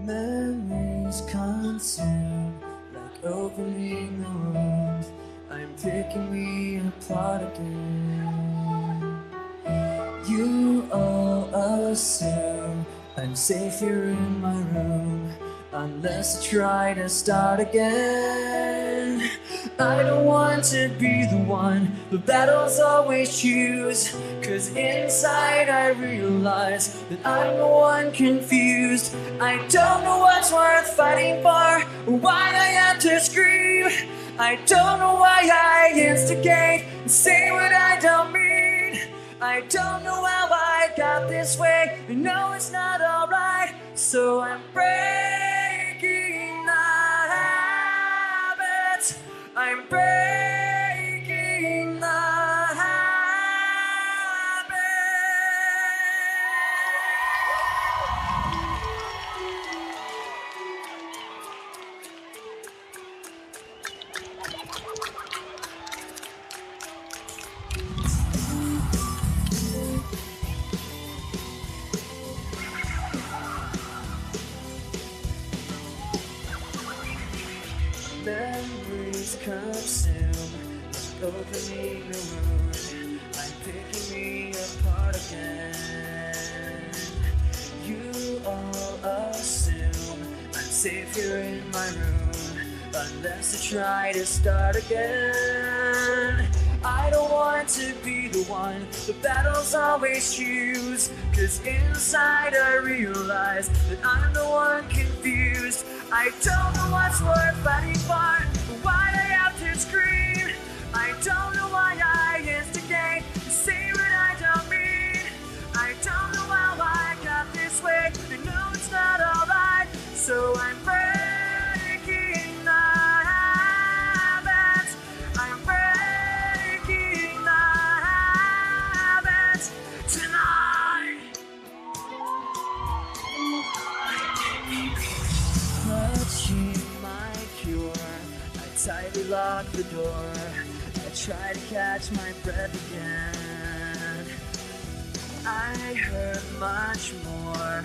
Speaker 16: Memories consume like opening the wound. I'm picking me apart again. You all assume I'm safe here in my room, unless I try to start again. I don't want to be the one the battles always choose, 'cause inside I realize that I'm the one confused. I don't know what's worth fighting for, or why I have to scream. I don't know why I instigate and say what I don't mean. I don't know how I got this way, I know it's not alright, so I'm breaking the habit. I'm breaking the memories consume, opening the wound. I'm picking me apart again. You all assume I'm safe here in my room, unless I try to start again. I don't want to be the one the battles always choose, 'cause inside I realize that I'm the one confused. I don't know what's worth fighting for, or why I have to scream. I don't know why I instigate and say what I don't mean. I don't know how I got this way, I know it's not alright, so I'm breaking the habit. I'm breaking the habit tonight. Clutching my cure, I tightly lock the door. I try to catch my breath again. I hurt much more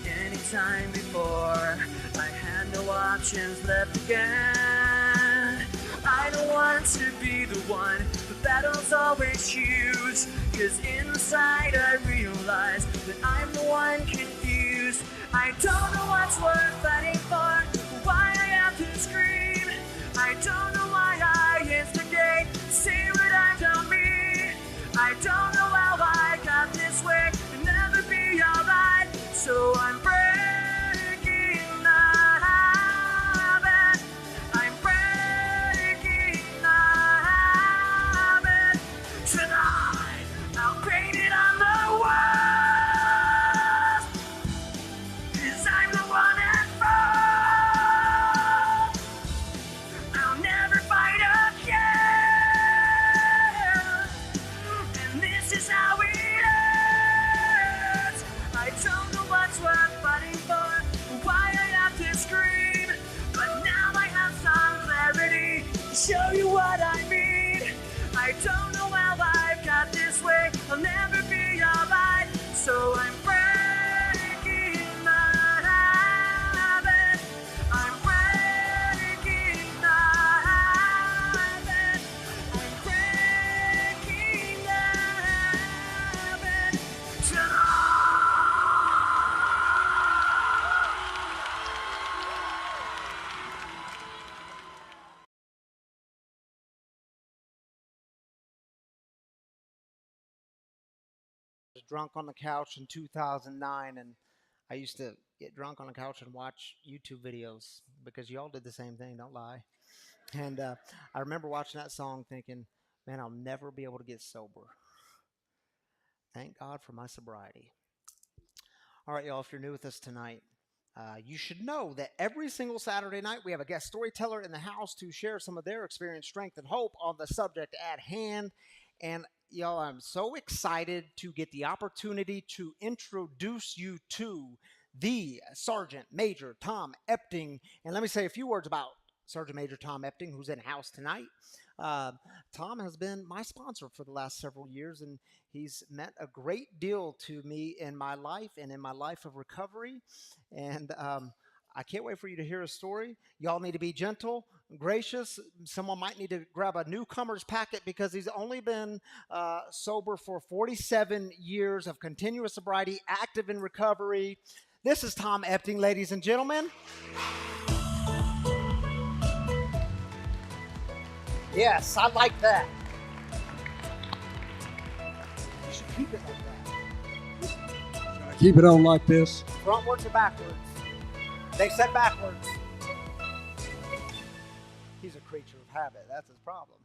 Speaker 16: than any time before. I had no options left again. I don't want to be the one the battles always choose, 'cause inside I realize that I'm the one confused. I don't know what's worth fighting for, why I have to scream. I don't know why I instigate
Speaker 1: drunk on the couch in 2009, and I used to get drunk on the couch and watch YouTube videos because y'all did the same thing, don't lie. And I remember watching that song thinking, man, I'll never be able to get sober. Thank God for my sobriety. All right, y'all, if you're new with us tonight, you should know that every single Saturday night we have a guest storyteller in the house to share some of their experience, strength, and hope on the subject at hand. And y'all, I'm so excited to get the opportunity to introduce you to the Sergeant Major Tom Epting. And let me say a few words about Sergeant Major Tom Epting, who's in the house tonight. Tom has been my sponsor for the last several years, and he's meant a great deal to me in my life and in my life of recovery. And I can't wait for you to hear his story. Y'all need to be gentle, gracious. Someone might need to grab a newcomer's packet because he's only been sober for 47 years of continuous sobriety, active in recovery. This is Tom Epting, ladies and gentlemen. Yes, I like that. You should keep it like that.
Speaker 17: Keep it on like this.
Speaker 1: Frontwards or backwards? They said backwards. He's a creature of habit. That's his problem.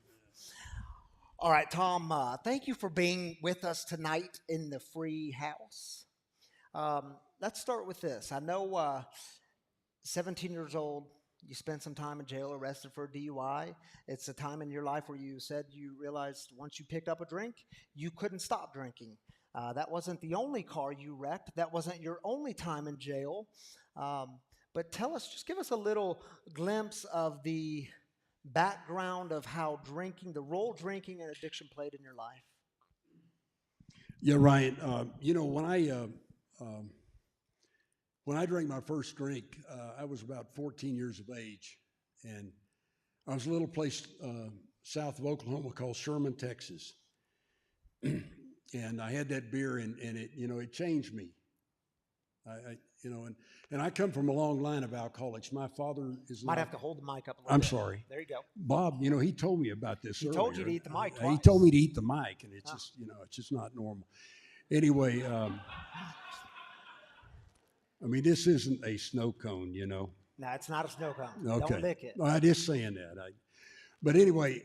Speaker 1: All right, Tom, thank you for being with us tonight in the free house. Let's start with this. I know 17 years old, you spent some time in jail, arrested for a DUI. It's a time in your life where you said you realized once you picked up a drink, you couldn't stop drinking. That wasn't the only car you wrecked. That wasn't your only time in jail. But tell us, just give us a little glimpse of the background of how drinking, the role drinking and addiction played in your life.
Speaker 17: Yeah, Ryan. When I drank my first drink, I was about 14 years of age, and I was a little place south of Oklahoma called Sherman, Texas, and I had that beer, and it changed me. And I come from a long line of alcoholics. My father is
Speaker 1: Might have to hold the mic up a little
Speaker 17: I'm
Speaker 1: bit.
Speaker 17: sorry.
Speaker 1: There you go.
Speaker 17: Bob, he told me about this
Speaker 1: He
Speaker 17: earlier.
Speaker 1: told you to eat the mic
Speaker 17: He
Speaker 1: twice.
Speaker 17: told me to eat the mic, and it's just, it's just not normal. Anyway, this isn't a snow cone,
Speaker 1: No, it's not a snow cone.
Speaker 17: Okay.
Speaker 1: Don't lick it.
Speaker 17: I'm just saying that. But anyway,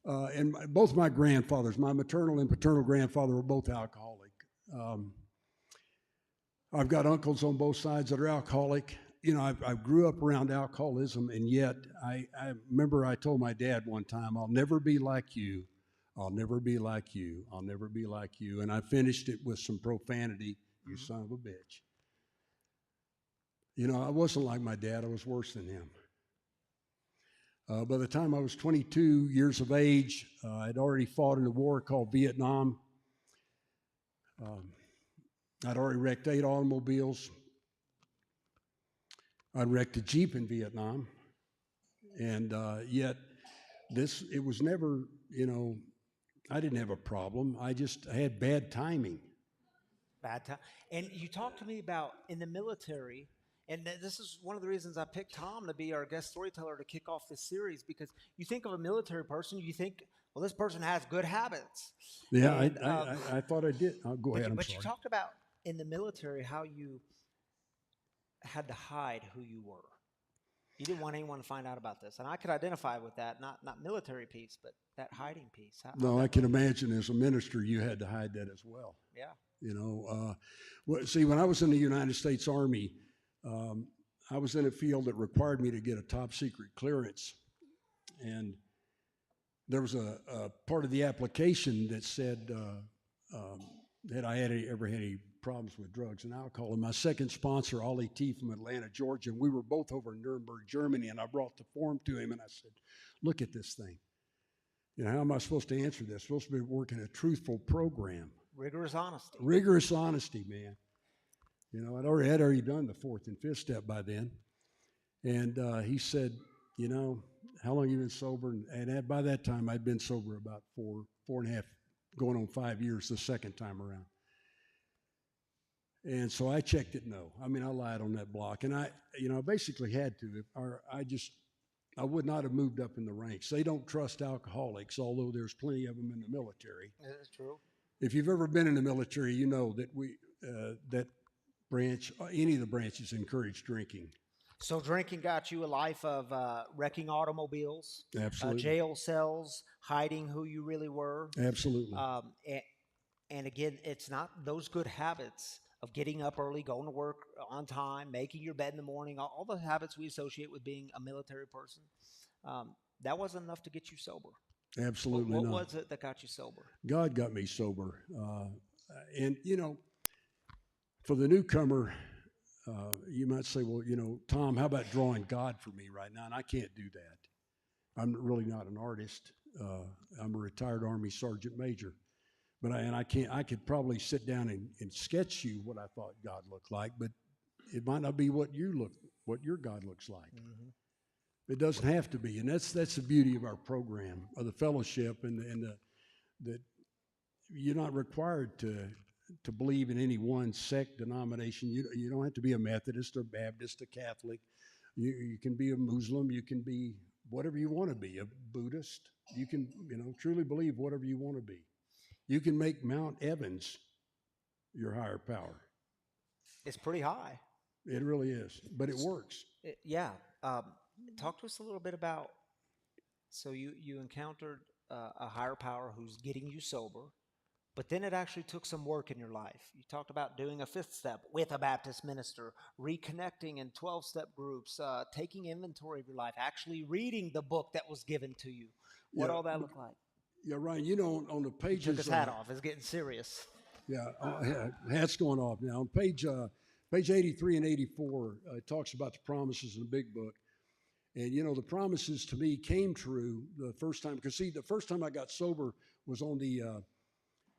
Speaker 17: and both my grandfathers, my maternal and paternal grandfather were both alcoholic. I've got uncles on both sides that are alcoholic. I grew up around alcoholism, and yet I remember I told my dad one time, I'll never be like you. I'll never be like you. I'll never be like you. And I finished it with some profanity, you son of a bitch. I wasn't like my dad. I was worse than him. By the time I was 22 years of age, I'd already fought in a war called Vietnam. I'd already wrecked 8 automobiles. I'd wrecked a Jeep in Vietnam. And yet, it was never, I didn't have a problem. I had bad timing.
Speaker 1: Bad time. And you talked to me about in the military, and this is one of the reasons I picked Tom to be our guest storyteller to kick off this series, because you think of a military person, you think, well, this person has good habits.
Speaker 17: Yeah,
Speaker 1: and,
Speaker 17: I thought I did. Go ahead, I'm
Speaker 1: but
Speaker 17: sorry.
Speaker 1: you talked about in the military how you had to hide who you were. You didn't want anyone to find out about this. And I could identify with that, not military piece, but that hiding piece.
Speaker 17: No, I can imagine as a minister, you had to hide that as well.
Speaker 1: Yeah.
Speaker 17: See, when I was in the United States Army, I was in a field that required me to get a top secret clearance. And there was a part of the application that said that I ever had any problems with drugs and alcohol. And my second sponsor, Ollie T. from Atlanta, Georgia, and we were both over in Nuremberg, Germany, and I brought the form to him and I said, look at this thing. How am I supposed to answer this? I'm supposed to be working a truthful program.
Speaker 1: Rigorous honesty.
Speaker 17: Rigorous honesty, man. I'd already done the 4th and 5th step by then. And he said, how long have you been sober? And by that time, I'd been sober about 4.5, going on 5 years the second time around. And so I checked it no. I lied on that block. And I basically had to. I would not have moved up in the ranks. They don't trust alcoholics, although there's plenty of them in the military.
Speaker 1: That's true.
Speaker 17: if you've ever been in the military, you know that that branch, any of the branches encourage drinking.
Speaker 1: So drinking got you a life of wrecking automobiles,
Speaker 17: Absolutely.
Speaker 1: jail cells, hiding who you really were.
Speaker 17: Absolutely.
Speaker 1: And again, it's not those good habits of getting up early, going to work on time, making your bed in the morning, all the habits we associate with being a military person. That wasn't enough to get you sober.
Speaker 17: Absolutely
Speaker 1: What
Speaker 17: not.
Speaker 1: was it that got you sober?
Speaker 17: God got me sober. And, you know, for the newcomer, you might say, well, you know, Tom, how about drawing God for me right now? And I can't do that. I'm really not an artist. I'm a retired Army Sergeant Major. But I could probably sit down and sketch you what I thought God looked like, but it might not be what your God looks like.
Speaker 1: Mm-hmm.
Speaker 17: It doesn't have to be, and that's the beauty of our program, of the fellowship, and that you're not required to believe in any one sect, denomination. You don't have to be a Methodist or Baptist, a Catholic. You can be a Muslim. You can be whatever you want to be, a Buddhist. You can truly believe whatever you want to be. You can make Mount Evans your higher power.
Speaker 1: It's pretty high.
Speaker 17: It really is, but it works.
Speaker 1: Yeah. Talk to us a little bit about, so you encountered a higher power who's getting you sober, but then it actually took some work in your life. You talked about doing a 5th step with a Baptist minister, reconnecting in 12-step groups, taking inventory of your life, actually reading the book that was given to you. What all that look like?
Speaker 17: Yeah, Ryan, you know, on the pages...
Speaker 1: He took his hat off. It's getting serious.
Speaker 17: Yeah, hat's going off now. On page 83 and 84, it talks about the promises in the big book. And, you know, the promises to me came true the first time. Because, see, the first time I got sober was on the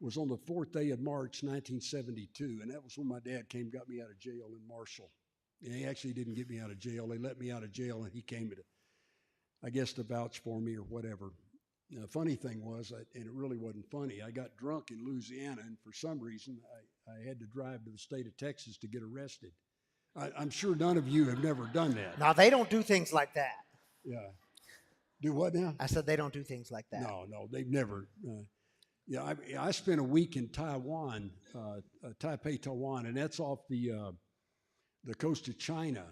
Speaker 17: 4th day of March, 1972. And that was when my dad got me out of jail in Marshall. And he actually didn't get me out of jail. They let me out of jail, and he came to vouch for me or whatever. Now, the funny thing was, and it really wasn't funny, I got drunk in Louisiana, and for some reason, I had to drive to the state of Texas to get arrested. I'm sure none of you have never done that.
Speaker 1: Now, they don't do things like that.
Speaker 17: Yeah. Do what now?
Speaker 1: I said they don't do things like that.
Speaker 17: No, they've never. I spent a week in Taiwan, Taipei, Taiwan, and that's off the coast of China.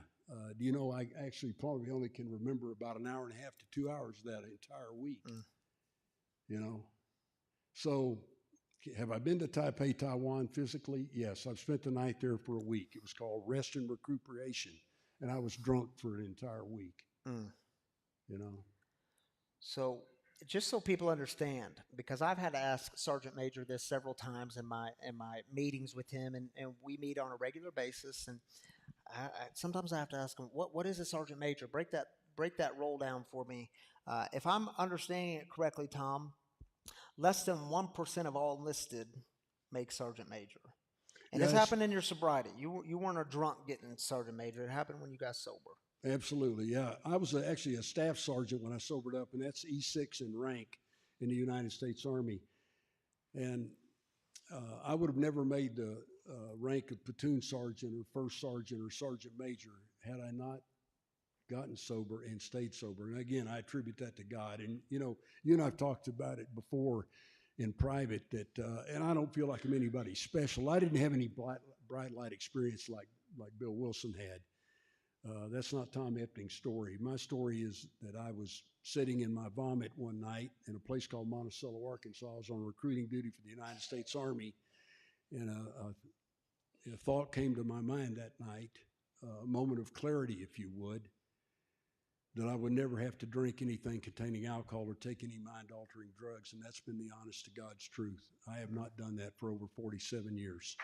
Speaker 17: Do you know, I actually probably only can remember about an hour and a half to 2 hours that entire week. You know? So, have I been to Taipei, Taiwan physically? Yes, I've spent the night there for a week. It was called Rest and Recuperation, and I was drunk for an entire week. You know?
Speaker 1: So, just so people understand, because I've had to ask Sergeant Major this several times in my meetings with him, and we meet on a regular basis, and sometimes I have to ask him, what is a Sergeant Major? Break that role down for me. If I'm understanding it correctly, Tom, less than 1% of all enlisted make Sergeant Major. And this happened in your sobriety. You weren't a drunk getting Sergeant Major. It happened when you got sober.
Speaker 17: Absolutely, yeah. I was actually a staff sergeant when I sobered up, and that's E6 in rank in the United States Army. And I would have never made the rank of platoon sergeant or first sergeant or sergeant major had I not gotten sober and stayed sober. And again, I attribute that to God. And, you know, you and I have talked about it before in private that, and I don't feel like I'm anybody special. I didn't have any bright light experience like Bill Wilson had. That's not Tom Epting's story. My story is that I was sitting in my vomit one night in a place called Monticello, Arkansas. I was on recruiting duty for the United States Army, and a thought came to my mind that night, a moment of clarity, if you would, that I would never have to drink anything containing alcohol or take any mind-altering drugs, and that's been the honest to God's truth. I have not done that for over 47 years.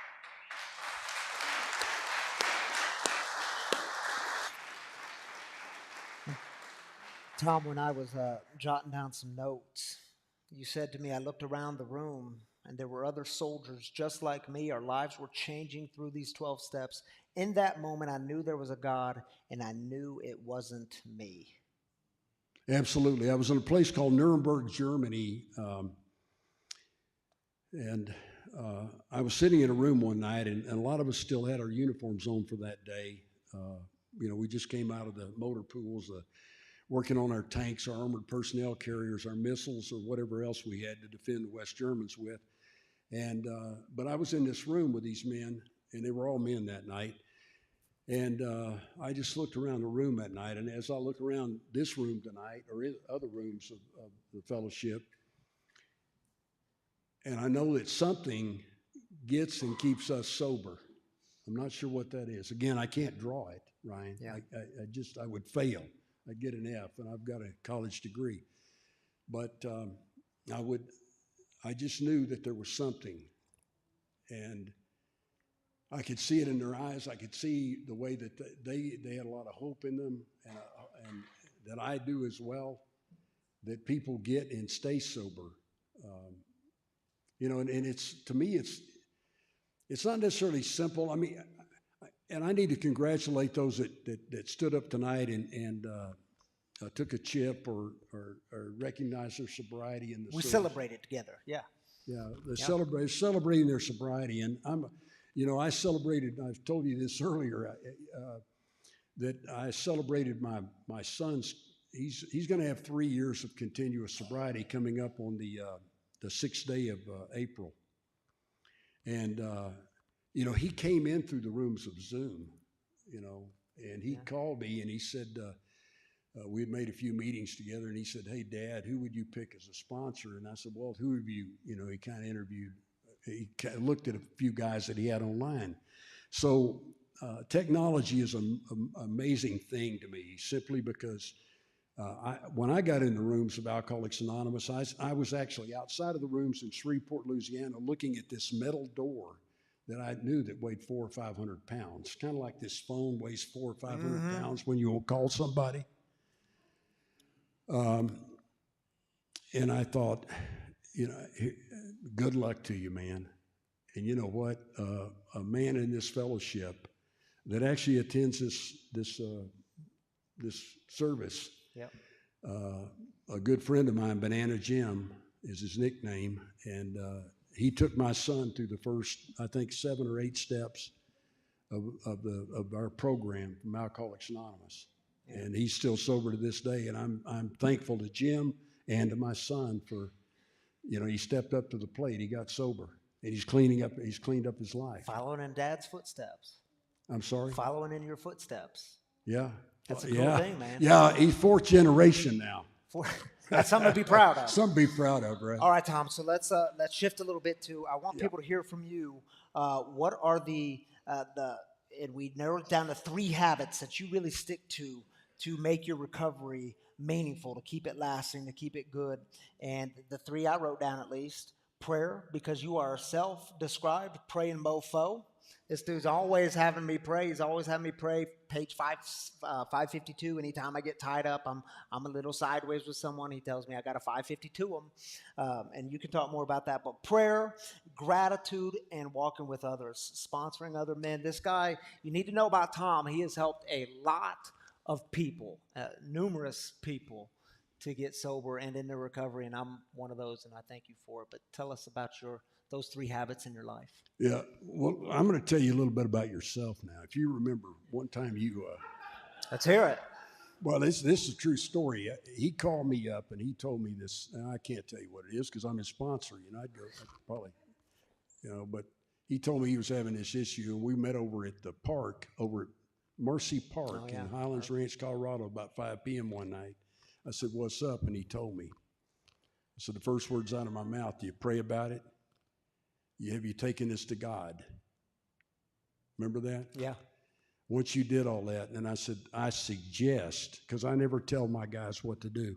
Speaker 1: Tom, when I was jotting down some notes, you said to me, I looked around the room and there were other soldiers just like me. Our lives were changing through these 12 steps. In that moment, I knew there was a God, and I knew it wasn't me.
Speaker 17: Absolutely. I was in a place called Nuremberg, Germany, and I was sitting in a room one night, and a lot of us still had our uniforms on for that day. You know, we just came out of the motor pools, working on our tanks, our armored personnel carriers, our missiles, or whatever else we had to defend the West Germans with. And but I was in this room with these men, and they were all men that night. And I just looked around the room that night, and as I look around this room tonight, or other rooms of the fellowship, and I know that something gets and keeps us sober. I'm not sure what that is. Again, I can't draw it, Ryan.
Speaker 1: Yeah.
Speaker 17: I would fail. I'd get an F, and I've got a college degree. But I just knew that there was something, and I could see it in their eyes. I could see the way that they had a lot of hope in them, and that I do as well, that people get and stay sober. And it's, to me, it's not necessarily simple. I mean, and I need to congratulate those that stood up tonight and took a chip or recognized their sobriety in the
Speaker 1: We
Speaker 17: service.
Speaker 1: celebrated together. Yeah.
Speaker 17: Yeah, they're celebrating their sobriety, and I celebrated. I've told you this earlier that I celebrated my son's. He's going to have 3 years of continuous sobriety coming up on the 6th day of April, and he came in through the rooms of Zoom, and he called me and he said. We had made a few meetings together, and he said, "Hey, Dad, who would you pick as a sponsor?" And I said, "Well, who have you?" He kind of interviewed. He kind of looked at a few guys that he had online. So technology is an amazing thing to me, simply because when I got in the rooms of Alcoholics Anonymous, I was actually outside of the rooms in Shreveport, Louisiana, looking at this metal door that I knew that weighed 400 or 500 pounds. Kind of like this phone weighs 400 or 500 pounds when you call somebody. And I thought, good luck to you, man. And you know what? A man in this fellowship that actually attends this service.
Speaker 1: Yep.
Speaker 17: A good friend of mine, Banana Jim, is his nickname, and he took my son through the first, I think, 7 or 8 steps of our program from Alcoholics Anonymous. And he's still sober to this day, and I'm thankful to Jim and to my son for, he stepped up to the plate. He got sober, and he's cleaned up his life.
Speaker 1: Following in Dad's footsteps.
Speaker 17: I'm sorry?
Speaker 1: Following in your footsteps.
Speaker 17: Yeah.
Speaker 1: That's a cool thing, man.
Speaker 17: Yeah, he's 4th generation now.
Speaker 1: That's something to be proud of.
Speaker 17: Something to be proud of, right?
Speaker 1: All right, Tom. So let's shift a little bit to. I want people to hear from you. What are the and we narrowed it down to 3 habits that you really stick to make your recovery meaningful, to keep it lasting, to keep it good. And the 3 I wrote down, at least: prayer, because you are a self-described praying mofo. This dude's always having me pray. He's always having me pray. Page 552. Anytime I get tied up, I'm a little sideways with someone. He tells me I got a 552 them. And you can talk more about that. But prayer, gratitude, and walking with others, sponsoring other men. This guy, you need to know about Tom. He has helped a lot of people, numerous people, to get sober and in their recovery. And I'm one of those, and I thank you for it. But tell us about those 3 habits in your life.
Speaker 17: Yeah, well, I'm going to tell you a little bit about yourself now. If you remember, one time you...
Speaker 1: Let's hear it.
Speaker 17: Well, this is a true story. He called me up and he told me this, and I can't tell you what it is because I'm his sponsor. I'd probably, but he told me he was having this issue, and we met over at the park, over at Mercy Park in Highlands Ranch, Colorado, about 5 p.m. one night. I said, "What's up?" And he told me. So the first words out of my mouth: "Do you pray about it? Have you taken this to God?" Remember that?
Speaker 1: Yeah.
Speaker 17: Once you did all that, and I said, "I suggest," because I never tell my guys what to do,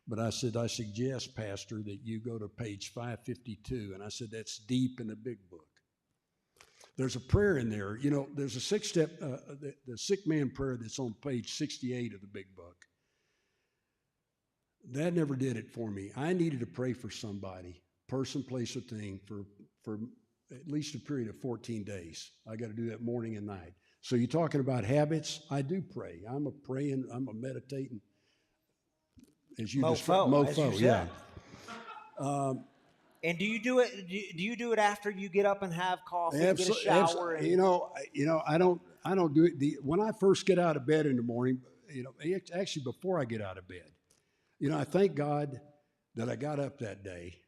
Speaker 17: but I said, "I suggest, Pastor, that you go to page 552." And I said, "That's deep in the big book. There's a prayer in there. There's a 6-step, the sick man prayer that's on page 68 of the big book. That never did it for me. I needed to pray for somebody, person, place, or thing, for at least a period of 14 days. I got to do that morning and night. So you're talking about habits? I do pray. I'm a meditating, as you described, mofo, yeah.
Speaker 1: And do you do it? Do you do it after you get up and have coffee, and get a shower? And...
Speaker 17: I don't do it. When I first get out of bed in the morning, actually before I get out of bed, I thank God that I got up that day.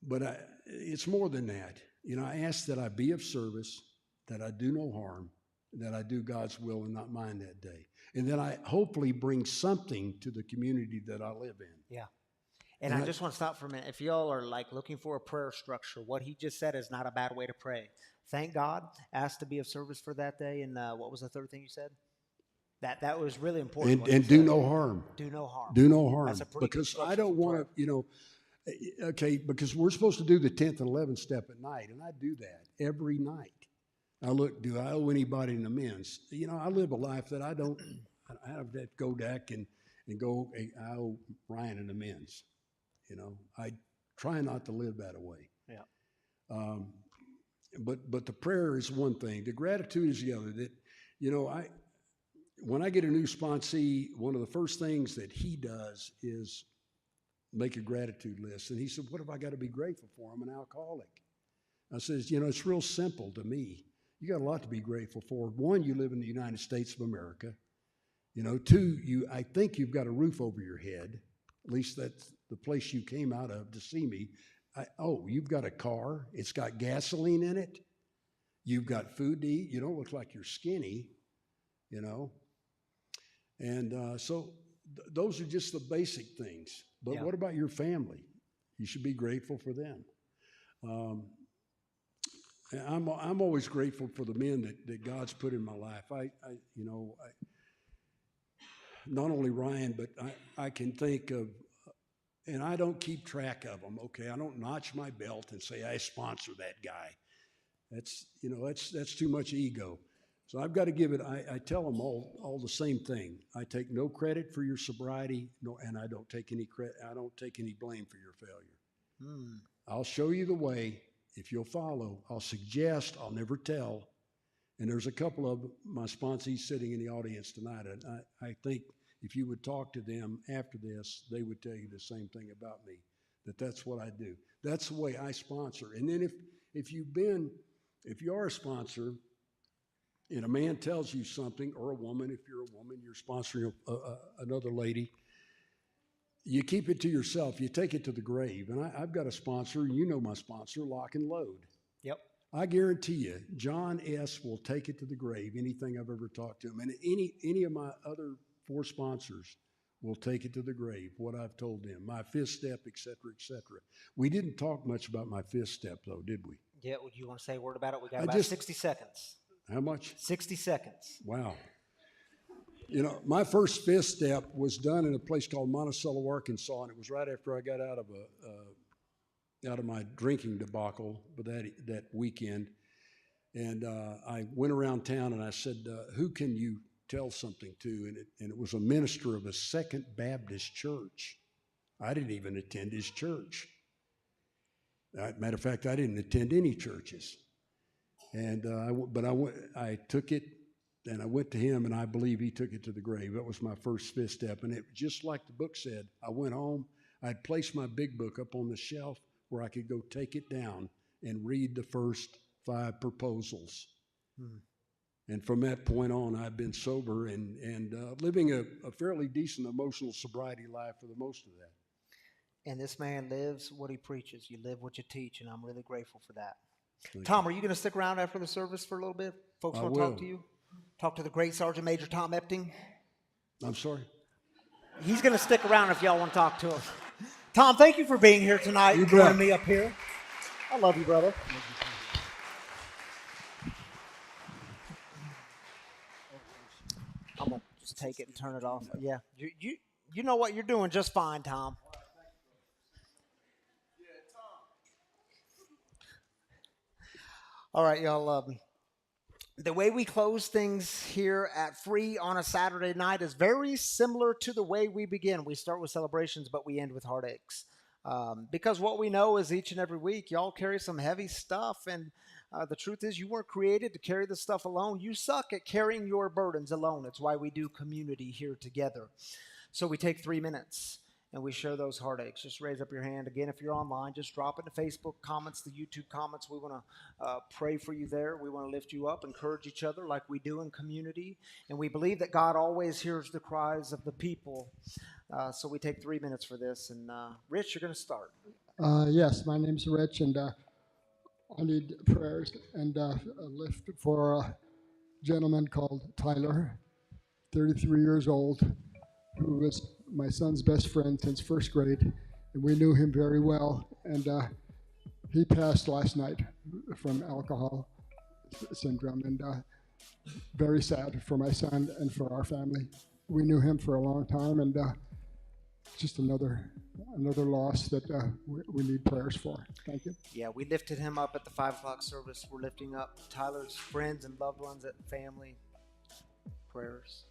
Speaker 17: But it's more than that. You know, I ask that I be of service, that I do no harm, that I do God's will and not mine that day. And then I hopefully bring something to the community that I live in.
Speaker 1: Yeah. And I just want to stop for a minute. If y'all are like looking for a prayer structure, what he just said is not a bad way to pray. Thank God, ask to be of service for that day. And what was the third thing you said? That was really important.
Speaker 17: And do no harm.
Speaker 1: Do no harm.
Speaker 17: Do no harm.
Speaker 1: That's a pretty good
Speaker 17: because I don't want to, you know, okay, because we're supposed to do the 10th and 11th step at night, and I do that every night. I look, do I owe anybody an amends? You know, I live a life that I don't, I have that go back and go, hey, I owe Ryan an amends. You know, I try not to live that way.
Speaker 1: Yeah.
Speaker 17: But the prayer is one thing. The gratitude is the other. That, you know, when I get a new sponsee, one of the first things that he does is make a gratitude list. And he said, what have I got to be grateful for? I'm an alcoholic. I says, you know, it's real simple to me. You got a lot to be grateful for. One, you live in the United States of America. You know, two, I think you've got a roof over your head. At least that's the place you came out of to see me. You've got a car. It's got gasoline in it. You've got food to eat. You don't look like you're skinny, you know. And so those are just the basic things. But what about your family? You should be grateful for them. I'm always grateful for the men that God's put in my life. Not only Ryan, but I can think of, and I don't keep track of them. Okay, I don't notch my belt and say I sponsor that guy. That's too much ego. So I've got to give it. I tell them all the same thing. I take no credit for your sobriety, and I don't take any credit. I don't take any blame for your failure. I'll show you the way if you'll follow. I'll suggest. I'll never tell. And there's a couple of my sponsees sitting in the audience tonight. And I think if you would talk to them after this, they would tell you the same thing about me. That's what I do. That's the way I sponsor. And then if you are a sponsor, and a man tells you something, or a woman, if you're a woman, you're sponsoring another lady, you keep it to yourself. You take it to the grave. And I've got a sponsor, you know my sponsor, Lock and Load.
Speaker 1: Yep.
Speaker 17: I guarantee you, John S. will take it to the grave, anything I've ever talked to him. And any of my other 4 sponsors will take it to the grave, what I've told them, my 5th step, et cetera, et cetera. We didn't talk much about my 5th step, though, did we?
Speaker 1: Yeah, would you want to say a word about it? We got about 60 seconds.
Speaker 17: How much?
Speaker 1: 60 seconds.
Speaker 17: Wow. You know, my first 5th step was done in a place called Monticello, Arkansas, and it was right after I got out of my drinking debacle that weekend. And I went around town and I said, who can you tell something to? And it was a minister of a Second Baptist church. I didn't even attend his church. Matter of fact, I didn't attend any churches. And I took it, and I went to him, and I believe he took it to the grave. That was my first 5th step. And it just like the book said, I went home, I'd placed my big book up on the shelf where I could go take it down and read the first 5 proposals. And from that point on, I've been sober and living a fairly decent emotional sobriety life for the most of that.
Speaker 1: And this man lives what he preaches. You live what you teach, and I'm really grateful for that. Tom, are you going to stick around after the service for a little bit? Folks want to talk to you? Talk to the great Sergeant Major Tom Epting?
Speaker 17: I'm sorry?
Speaker 1: He's going to stick around if y'all want to talk to him. Tom, thank you for being here tonight and joining me up here. I love you, brother. I'm going to just take it and turn it off. Yeah. You know what you're doing just fine, Tom. All right, y'all. The way we close things here at Free on a Saturday night is very similar to the way we begin. We start with celebrations, but we end with heartaches. Because what we know is each and every week, y'all carry some heavy stuff. And the truth is you weren't created to carry this stuff alone. You suck at carrying your burdens alone. It's why we do community here together. So we take 3 minutes and we share those heartaches. Just raise up your hand. Again, if you're online, just drop it in the Facebook comments, the YouTube comments. We want to pray for you there. We want to lift you up, encourage each other like we do in community. And we believe that God always hears the cries of the people. So we take 3 minutes for this. And Rich, you're going to start.
Speaker 18: Yes, my name's Rich, and I need prayers and a lift for a gentleman called Tyler, 33 years old, who was my son's best friend since first grade, and we knew him very well. And he passed last night from alcohol syndrome, and very sad for my son and for our family. We knew him for a long time, and just another loss that we need prayers for. Thank you.
Speaker 1: Yeah, we lifted him up at the 5 o'clock service. We're lifting up Tyler's friends and loved ones and family. Prayers.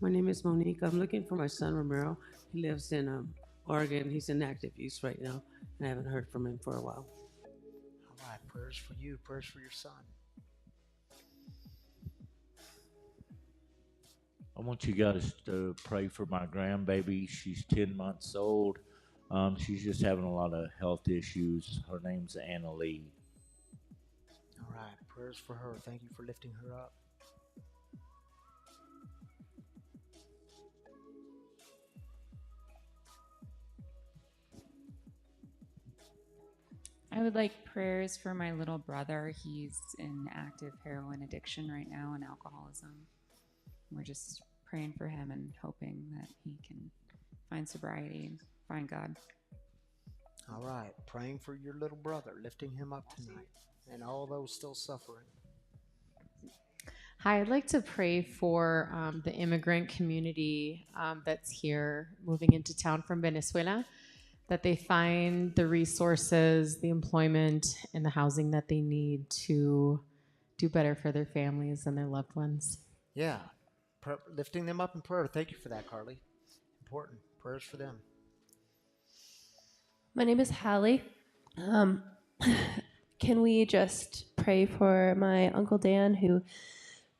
Speaker 19: My name is Monique. I'm looking for my son Romero. He lives in Oregon. He's in active use right now, and I haven't heard from him for a while.
Speaker 1: All right, prayers for you, prayers for your son.
Speaker 6: I want you guys to pray for my grandbaby. She's 10 months old. She's just having a lot of health issues. Her name's Anna Lee.
Speaker 1: All right, prayers for her. Thank you for lifting her up.
Speaker 20: I would like prayers for my little brother. He's in active heroin addiction right now and alcoholism. We're just praying for him and hoping that he can find sobriety and find God.
Speaker 1: All right, praying for your little brother, lifting him up tonight, and all those still suffering.
Speaker 21: Hi, I'd like to pray for the immigrant community that's here moving into town from Venezuela, that they find the resources, the employment, and the housing that they need to do better for their families and their loved ones.
Speaker 1: Yeah, lifting them up in prayer. Thank you for that, Carly. Important. Prayers for them.
Speaker 10: My name is Hallie. Can we just pray for my Uncle Dan, who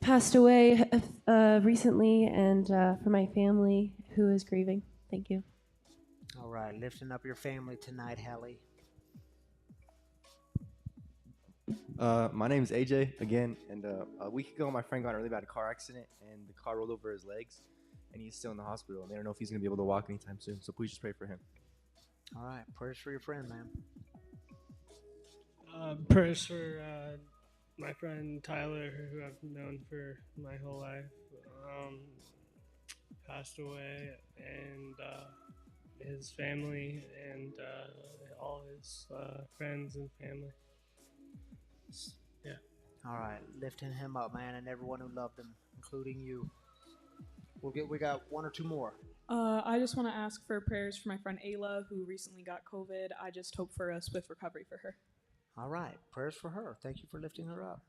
Speaker 10: passed away recently, and for my family who is grieving? Thank you.
Speaker 1: All right, lifting up your family tonight, Hallie.
Speaker 9: My name's AJ again, and a week ago my friend got in a really bad car accident, and the car rolled over his legs, and he's still in the hospital, and they don't know if he's going to be able to walk anytime soon, so please just pray for him.
Speaker 1: All right, prayers for your friend, man.
Speaker 22: Prayers for my friend Tyler, who I've known for my whole life, passed away, and his family and all his friends and family. Yeah.
Speaker 1: All right, lifting him up, man, and everyone who loved him, including you. We got one or two more.
Speaker 23: I just want to ask for prayers for my friend Ayla, who recently got COVID. I just hope for a swift recovery for her.
Speaker 1: All right, prayers for her. Thank you for lifting her up.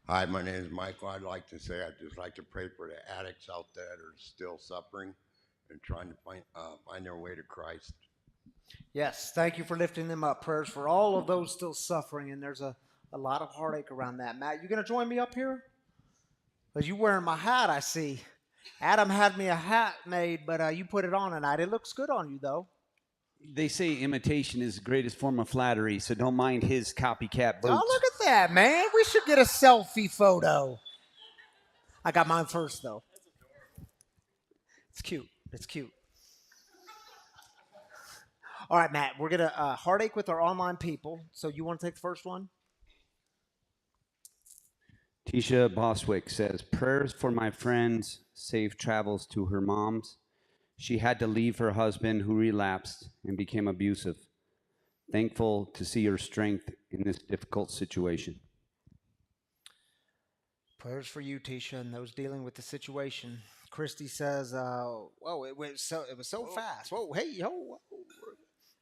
Speaker 24: Hi, my name is Michael. I'd like to say I'd just like to pray for the addicts out there that are still suffering and trying to find their way to Christ.
Speaker 1: Yes, thank you for lifting them up. Prayers for all of those still suffering, and there's a lot of heartache around that. Matt, you going to join me up here? Because you wearing my hat, I see. Adam had me a hat made, but you put it on tonight. It looks good on you, though.
Speaker 5: They say imitation is the greatest form of flattery, so don't mind his copycat boots.
Speaker 1: Oh, look at that, man. We should get a selfie photo. I got mine first, though. It's cute. It's cute. All right, Matt, we're going to heartache with our online people. So you want to take the first one?
Speaker 5: Tisha Boswick says, prayers for my friends, safe travels to her mom's. She had to leave her husband who relapsed and became abusive. Thankful to see her strength in this difficult situation.
Speaker 1: Prayers for you, Tisha, and those dealing with the situation. Christy says, whoa, it was so fast. Whoa, hey, yo.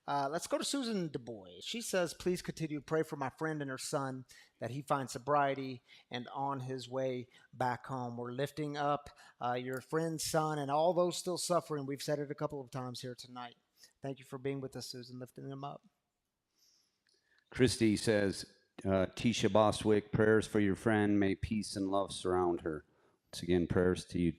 Speaker 1: Let's go to Susan Du Bois. She says, please continue to pray for my friend and her son that he finds sobriety and on his way back home. We're lifting up your friend's son and all those still suffering. We've said it a couple of times here tonight. Thank you for being with us, Susan, lifting them up.
Speaker 5: Christy says, Tisha Boswick, prayers for your friend. May peace and love surround her. Once again, prayers to you.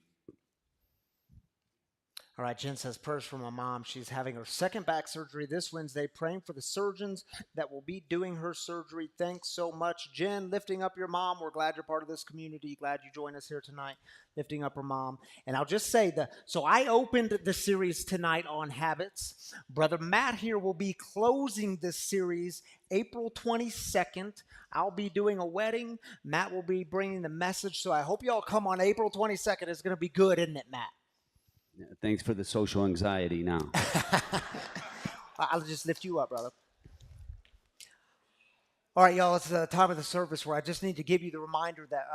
Speaker 1: All right, Jen says prayers for my mom. She's having her second back surgery this Wednesday, praying for the surgeons that will be doing her surgery. Thanks so much, Jen, lifting up your mom. We're glad you're part of this community. Glad you joined us here tonight, lifting up her mom. And I'll just say so I opened the series tonight on habits. Brother Matt here will be closing this series April 22nd. I'll be doing a wedding. Matt will be bringing the message. So I hope y'all come on April 22nd. It's going to be good, isn't it, Matt?
Speaker 5: Thanks for the social anxiety now.
Speaker 1: I'll just lift you up, brother. All right, y'all, it's the time of the service where I just need to give you the reminder that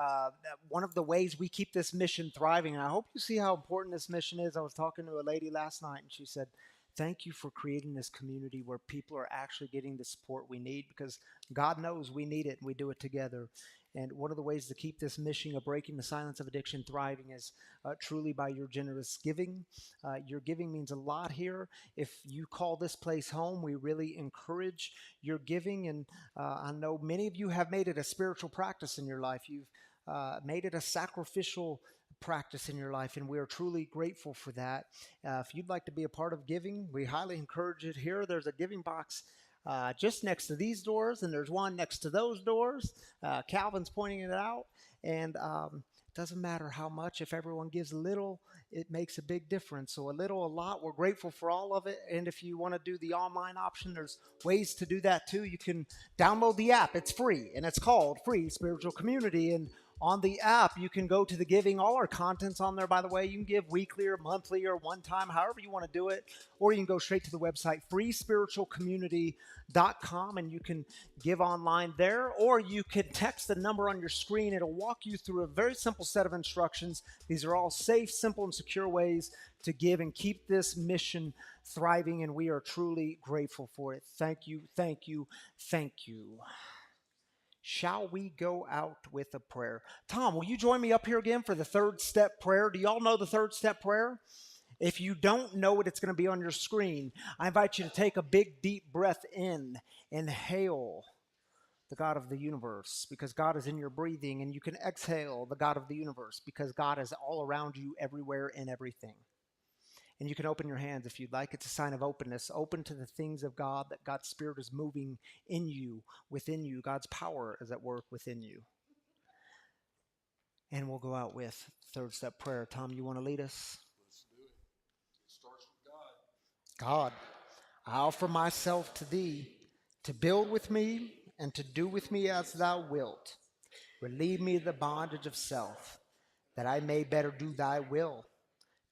Speaker 1: one of the ways we keep this mission thriving, and I hope you see how important this mission is. I was talking to a lady last night, and she said, thank you for creating this community where people are actually getting the support we need, because God knows we need it, and we do it together. And one of the ways to keep this mission of breaking the silence of addiction thriving is truly by your generous giving. Your giving means a lot here. If you call this place home, we really encourage your giving. And I know many of you have made it a spiritual practice in your life. You've made it a sacrificial practice in your life, and we are truly grateful for that. If you'd like to be a part of giving, we highly encourage it here. There's a giving box just next to these doors, and there's one next to those doors. Calvin's pointing it out, and it doesn't matter how much. If everyone gives a little, it makes a big difference. So a little, a lot, we're grateful for all of it. And if you want to do the online option, there's ways to do that too. You can download the app. It's free, and it's called Free Spiritual Community. And on the app, you can go to the giving. All our content's on there, by the way. You can give weekly or monthly or one time, however you want to do it. Or you can go straight to the website, freespiritualcommunity.com, and you can give online there. Or you can text the number on your screen. It'll walk you through a very simple set of instructions. These are all safe, simple, and secure ways to give and keep this mission thriving, and we are truly grateful for it. Thank you, thank you, thank you. Shall we go out with a prayer? Tom, will you join me up here again for the third step prayer? Do y'all know the third step prayer? If you don't know it, it's going to be on your screen. I invite you to take a big, deep breath in. Inhale the God of the universe, because God is in your breathing. And you can exhale the God of the universe, because God is all around you, everywhere, and everything. And you can open your hands if you'd like. It's a sign of openness. Open to the things of God, that God's Spirit is moving in you, within you. God's power is at work within you. And we'll go out with third step prayer. Tom, you want to lead us?
Speaker 17: Let's do it. It starts with God.
Speaker 1: God, I offer myself to thee, to build with me and to do with me as thou wilt. Relieve me of the bondage of self, that I may better do thy will.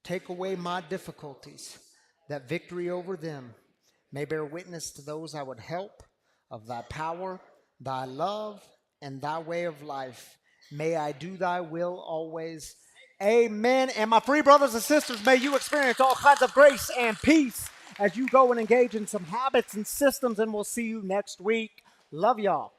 Speaker 1: Take away my difficulties, that victory over them may bear witness to those I would help of thy power, thy love, and thy way of life. May I do thy will always. Amen. And my free brothers and sisters, may you experience all kinds of grace and peace as you go and engage in some habits and systems, and we'll see you next week. Love y'all.